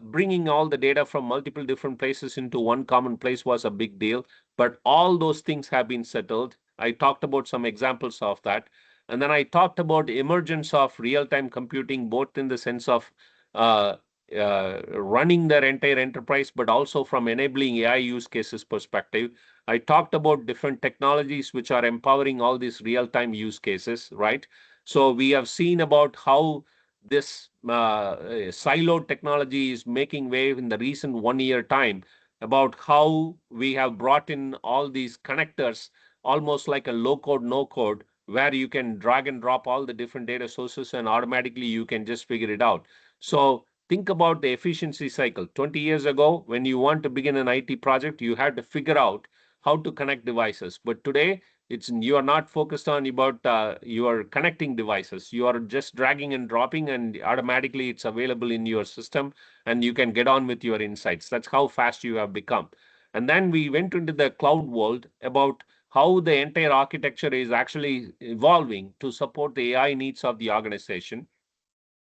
bringing all the data from multiple different places into one common place was a big deal. But all those things have been settled. I talked about some examples of that. And then I talked about emergence of real-time computing, both in the sense of uh, running their entire enterprise, but also from enabling AI use cases perspective. I talked about different technologies which are empowering all these real-time use cases, right? So we have seen about how this siloed technology is making wave in the recent 1 year time, about how we have brought in all these connectors, almost like a low code, no code, where you can drag and drop all the different data sources and automatically you can just figure it out. So think about the efficiency cycle. 20 years ago, when you want to begin an IT project, you had to figure out how to connect devices. But today, it's you are not focused on about your connecting devices. You are just dragging and dropping, and automatically it's available in your system, and you can get on with your insights. That's how fast you have become. And then we went into the cloud world about how the entire architecture is actually evolving to support the AI needs of the organization.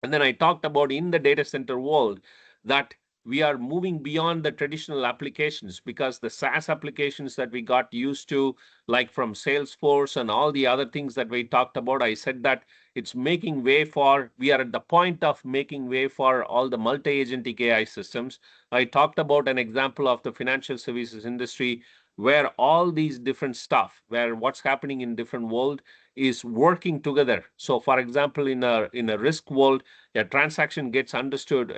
And then I talked about in the data center world that we are moving beyond the traditional applications, because the SaaS applications that we got used to, like from Salesforce and all the other things that we talked about, I said that we are at the point of making way for all the multi-agentic AI systems. I talked about an example of the financial services industry where all these different stuff, where what's happening in different world is working together. So for example, in a risk world, a transaction gets understood,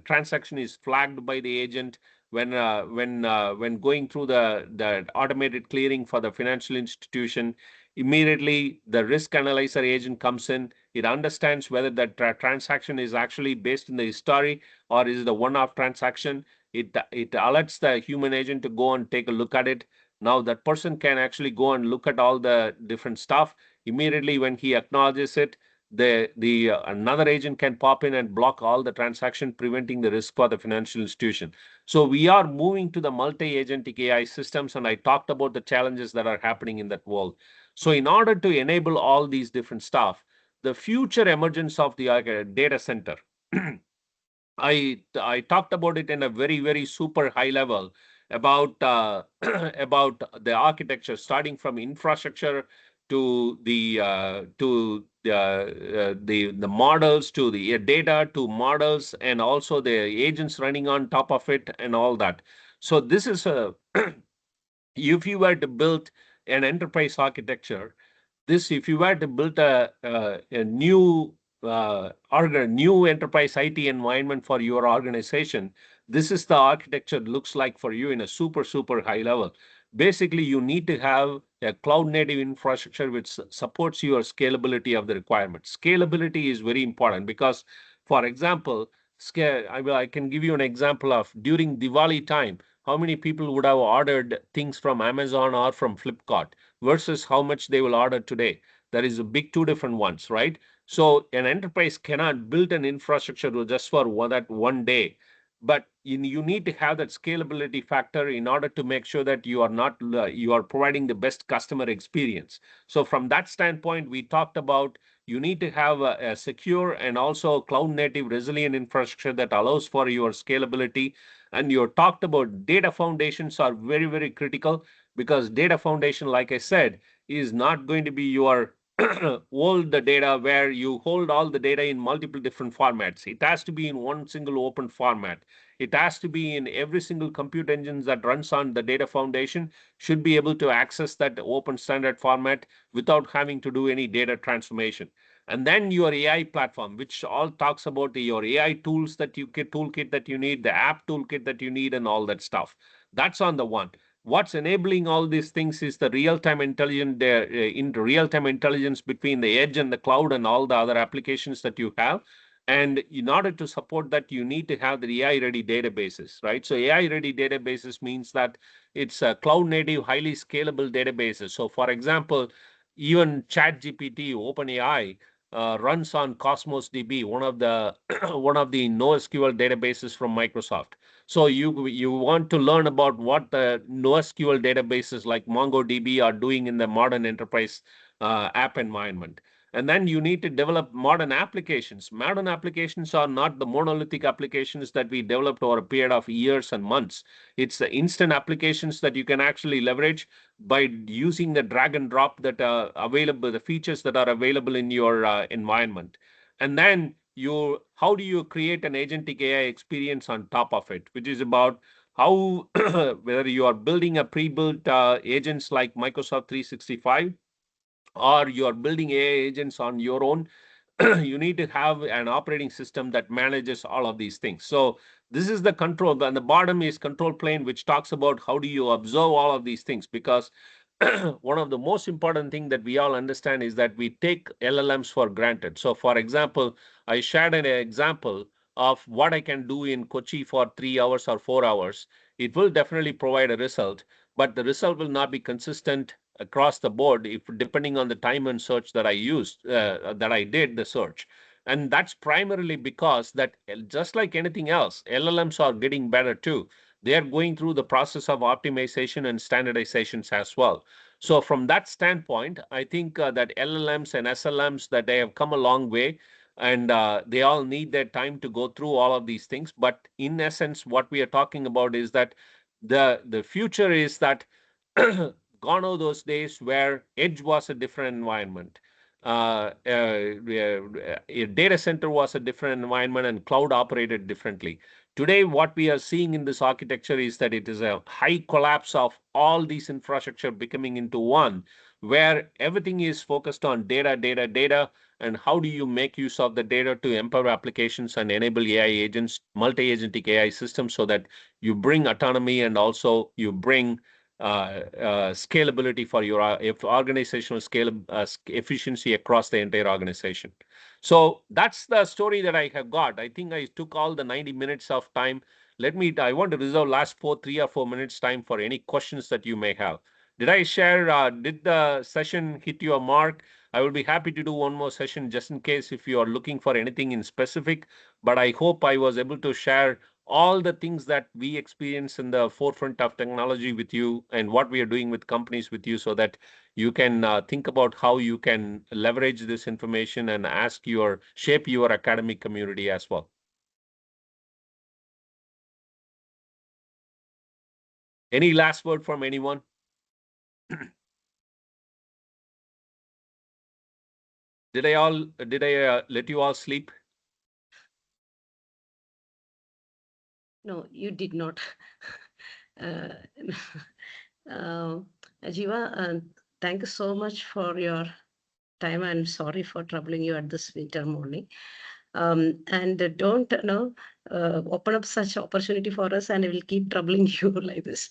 transaction is flagged by the agent when going through the automated clearing for the financial institution. Immediately the risk analyzer agent comes in. It understands whether that transaction is actually based in the history or is it a one-off transaction. It alerts the human agent to go and take a look at it. Now that person can actually go and look at all the different stuff. Immediately when he acknowledges it, the another agent can pop in and block all the transaction, preventing the risk for the financial institution. So we are moving to the multi-agentic AI systems, and I talked about the challenges that are happening in that world. So in order to enable all these different stuff, the future emergence of the data center, I talked about it in a very super high level about about the architecture, starting from infrastructure to the models, to the data, to models, and also the agents running on top of it and all that. So this is a if you were to build an enterprise architecture, this if you were to build a new enterprise IT environment for your organization, this is the architecture looks like for you in a super high level. Basically, you need to have a cloud native infrastructure which supports your scalability of the requirements. Scalability is very important because, for example, I can give you an example of during Diwali time, how many people would have ordered things from Amazon or from Flipkart versus how much they will order today. There is a big two different ones, right? So an enterprise cannot build an infrastructure just for that one day, but you need to have that scalability factor in order to make sure that you are not you are providing the best customer experience. So from that standpoint, we talked about you need to have a secure and also cloud native resilient infrastructure that allows for your scalability. And you talked about data foundations are very critical, because data foundation, like I said, is not going to be your hold the data where you hold all the data in multiple different formats. It has to be in one single open format. It has to be in every single compute engines that runs on the data foundation should be able to access that open standard format without having to do any data transformation. And then your AI platform, which all talks about your AI tools that you get, toolkit that you need, the app toolkit that you need, and all that stuff. That's on the one. What's enabling all these things is the real-time intelligence, in real-time intelligence between the edge and the cloud and all the other applications that you have. And in order to support that, you need to have the AI-ready databases, right? So AI-ready databases means that it's a cloud-native, highly scalable databases. So for example, even ChatGPT, OpenAI, runs on Cosmos DB, one of the one of the NoSQL databases from Microsoft. So you want to learn about what the NoSQL databases like MongoDB are doing in the modern enterprise app environment. And then you need to develop modern applications. Modern applications are not the monolithic applications that we developed over a period of years and months. It's the instant applications that you can actually leverage by using the drag and drop that are available, the features that are available in your environment. And then how do you create an agentic AI experience on top of it, which is about how whether you are building a pre-built agents like Microsoft 365, or you are building AI agents on your own, you need to have an operating system that manages all of these things. So this is the control, and the bottom is control plane, which talks about how do you observe all of these things. Because one of the most important thing that we all understand is that we take LLMs for granted. So for example, I shared an example of what I can do in Kochi for 3 hours or 4 hours. It will definitely provide a result, but the result will not be consistent across the board if depending on the time and search that I used, that I did the search. And that's primarily because that just like anything else, LLMs are getting better too. They are going through the process of optimization and standardizations as well. So from that standpoint, I think that LLMs and SLMs, that they have come a long way, and they all need their time to go through all of these things. But in essence, what we are talking about is that the future is that gone are those days where edge was a different environment. A data center was a different environment and cloud operated differently. Today, what we are seeing in this architecture is that it is a high collapse of all these infrastructure becoming into one, where everything is focused on data, data, data, and how do you make use of the data to empower applications and enable AI agents, multi-agentic AI systems, so that you bring autonomy and also you bring scalability for your organizational scale efficiency across the entire organization. So that's the story that I have got. I think I took all the 90 minutes of time. I want to reserve last 3 or 4 minutes time for any questions that you may have. Did I share, did the session hit your mark? I will be happy to do one more session just in case if you are looking for anything in specific, but I hope I was able to share all the things that we experience in the forefront of technology with you and what we are doing with companies with you, so that you can think about how you can leverage this information and shape your academic community as well. Any last word from anyone? Did I let you all sleep? No, you did not. uh, uh, Jeeva, thank you so much for your time. I'm sorry for troubling you at this winter morning. And don't open up such opportunity for us, and we'll keep troubling you like this.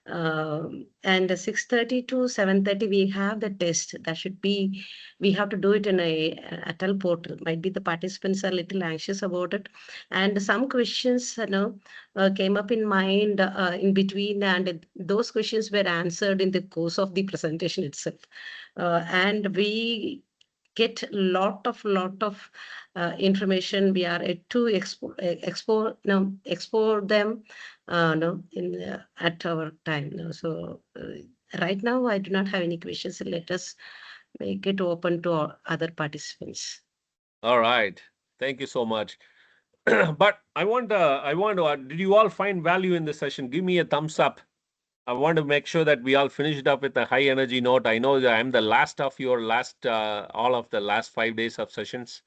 And 6:30 to 7:30 we have the test. That should be, we have to do it in a ATAL portal. Might be the participants are a little anxious about it, and some questions came up in mind in between, and those questions were answered in the course of the presentation itself. And we get lot of information. We are to explore them no, in at our time. No? So right now, I do not have any questions. Let us make it open to other participants. All right. Thank you so much. But did you all find value in the session? Give me a thumbs up. I want to make sure that we all finished up with a high energy note. I know that I'm the last of your all of the last 5 days of sessions.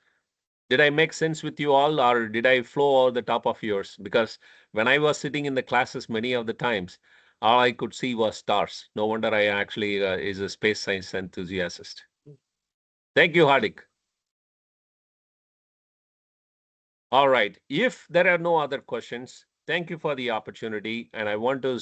Did I make sense with you all, or did I flow over the top of yours? Because when I was sitting in the classes many of the times, all I could see was stars. No wonder I actually is a space science enthusiast. Thank you, Hardik. All right. If there are no other questions, thank you for the opportunity. And I want to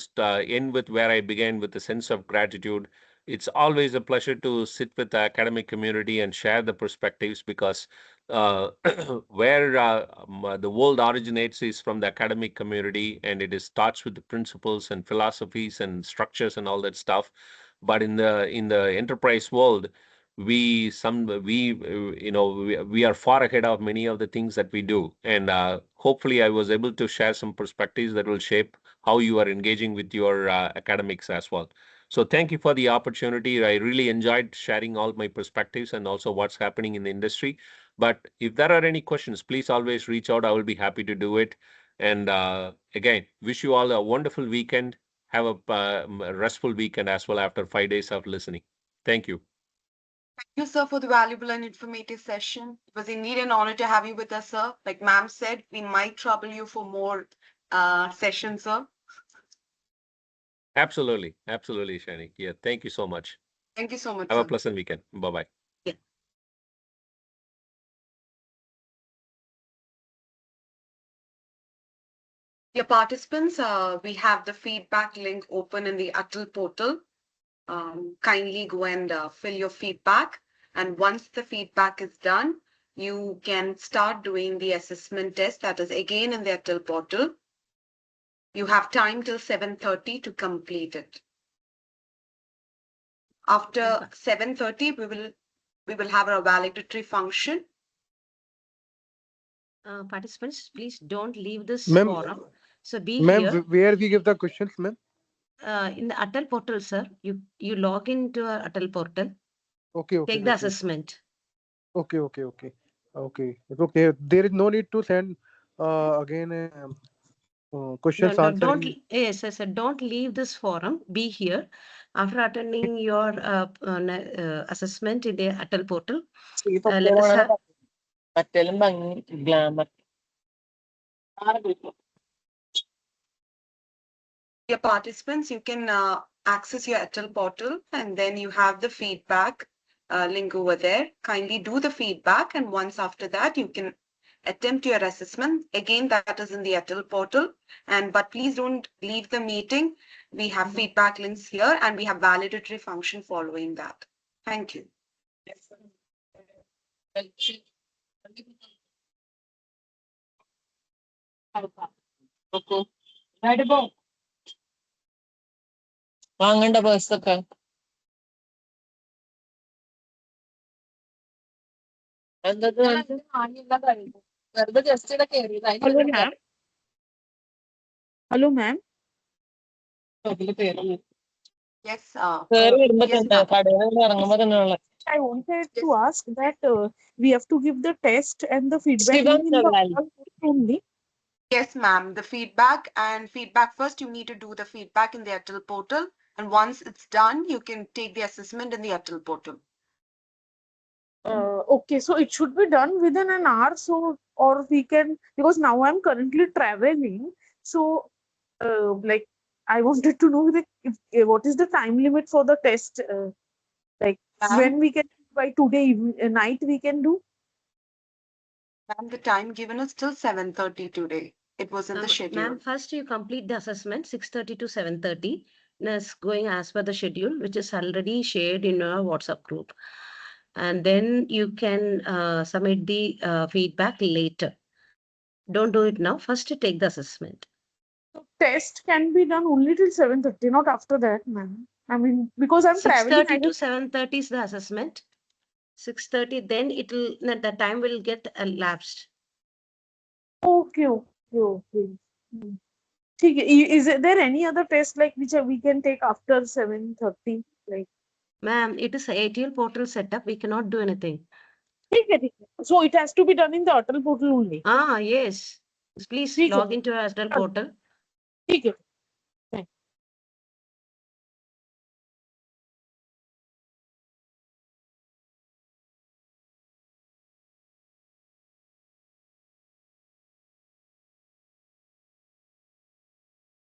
end with where I began, with a sense of gratitude. It's always a pleasure to sit with the academic community and share the perspectives, because where the world originates is from the academic community, and it is starts with the principles and philosophies and structures and all that stuff. But in the enterprise world, we are far ahead of many of the things that we do, and hopefully I was able to share some perspectives that will shape how you are engaging with your academics as well. So thank you for the opportunity. I really enjoyed sharing all my perspectives and also what's happening in the industry. But if there are any questions, please always reach out. I will be happy to do it. And again, wish you all a wonderful weekend. Have a restful weekend as well after 5 days of listening. Thank you. Thank you, sir, for the valuable and informative session. It was indeed an honor to have you with us, sir. Like ma'am said, we might trouble you for more sessions, sir. Absolutely. Absolutely, Shani. Yeah, thank you so much. Thank you so much, Have a sir. pleasant weekend. Bye-bye. Yeah. Dear participants, we have the feedback link open in the ATAL portal. Kindly go and fill your feedback. And once the feedback is done, you can start doing the assessment test. That is again in the ATAL portal. You have time till 7:30 to complete it. After 7:30, we will have a validatory function. Participants, please don't leave this Ma'am, forum. So be ma'am, here. where we give the questions, ma'am? In the ATAL portal, sir. You log into our ATAL portal. Okay, okay, Take the okay. assessment. Okay, okay, okay. Okay, it's okay. There is no need to send again questions No, answering. yes, I said, don't leave this forum. Be here. After attending your assessment in the ATAL portal, let us have. Dear participants, you can access your ATAL portal and then you have the feedback link over there. Kindly do the feedback, and once after that, you can attempt your assessment. Again, that is in the ATAL portal. But please don't leave the meeting. We have feedback links here and we have validatory function following that. Thank you. വാങ്ങണ്ട പേഴ്സൊക്കെ എന്തത് വെറുതെ just ഇവിടെ കയറിയത് Hello, ma'am. Hello, ma'am. Yes, കയറി വരുമ്പോ yes, തന്നെ ma'am. കടയിൽ നിന്ന് ഇറങ്ങുമ്പോ തന്നെ ഉള്ള I wanted to ask that we have to give the test and the feedback Shivam link in the Naval. only. Yes, ma'am. The feedback first, you need to do the feedback in the ATAL portal. And once it's done, you can take the assessment in the ATAL portal. Okay, so it should be done within an hour. So, or we can, because now I'm currently traveling. So, like, I wanted to know what is the time limit for the test? Like, Ma'am? when we can, by today night, we can do? Ma'am, the time given is till 7:30 today. It was in the schedule. Ma'am, first you complete the assessment 6:30 to 7:30. That's going as per the schedule, which is already shared in our WhatsApp group. And then you can submit the feedback later. Don't do it now. First, take the assessment. Test can be done only till 7:30, not after that, ma'am. I mean, because I'm traveling. 6:30 to 7:30 is the assessment. 6:30, then the time will get elapsed. Okay, okay, okay. Is there any other test like which we can take after 7:30? Like, Ma'am, it is ATL portal setup. We cannot do anything. okay. So it has to be done in the ATAL portal only. Yes. Please log into our ATAL portal. Okay.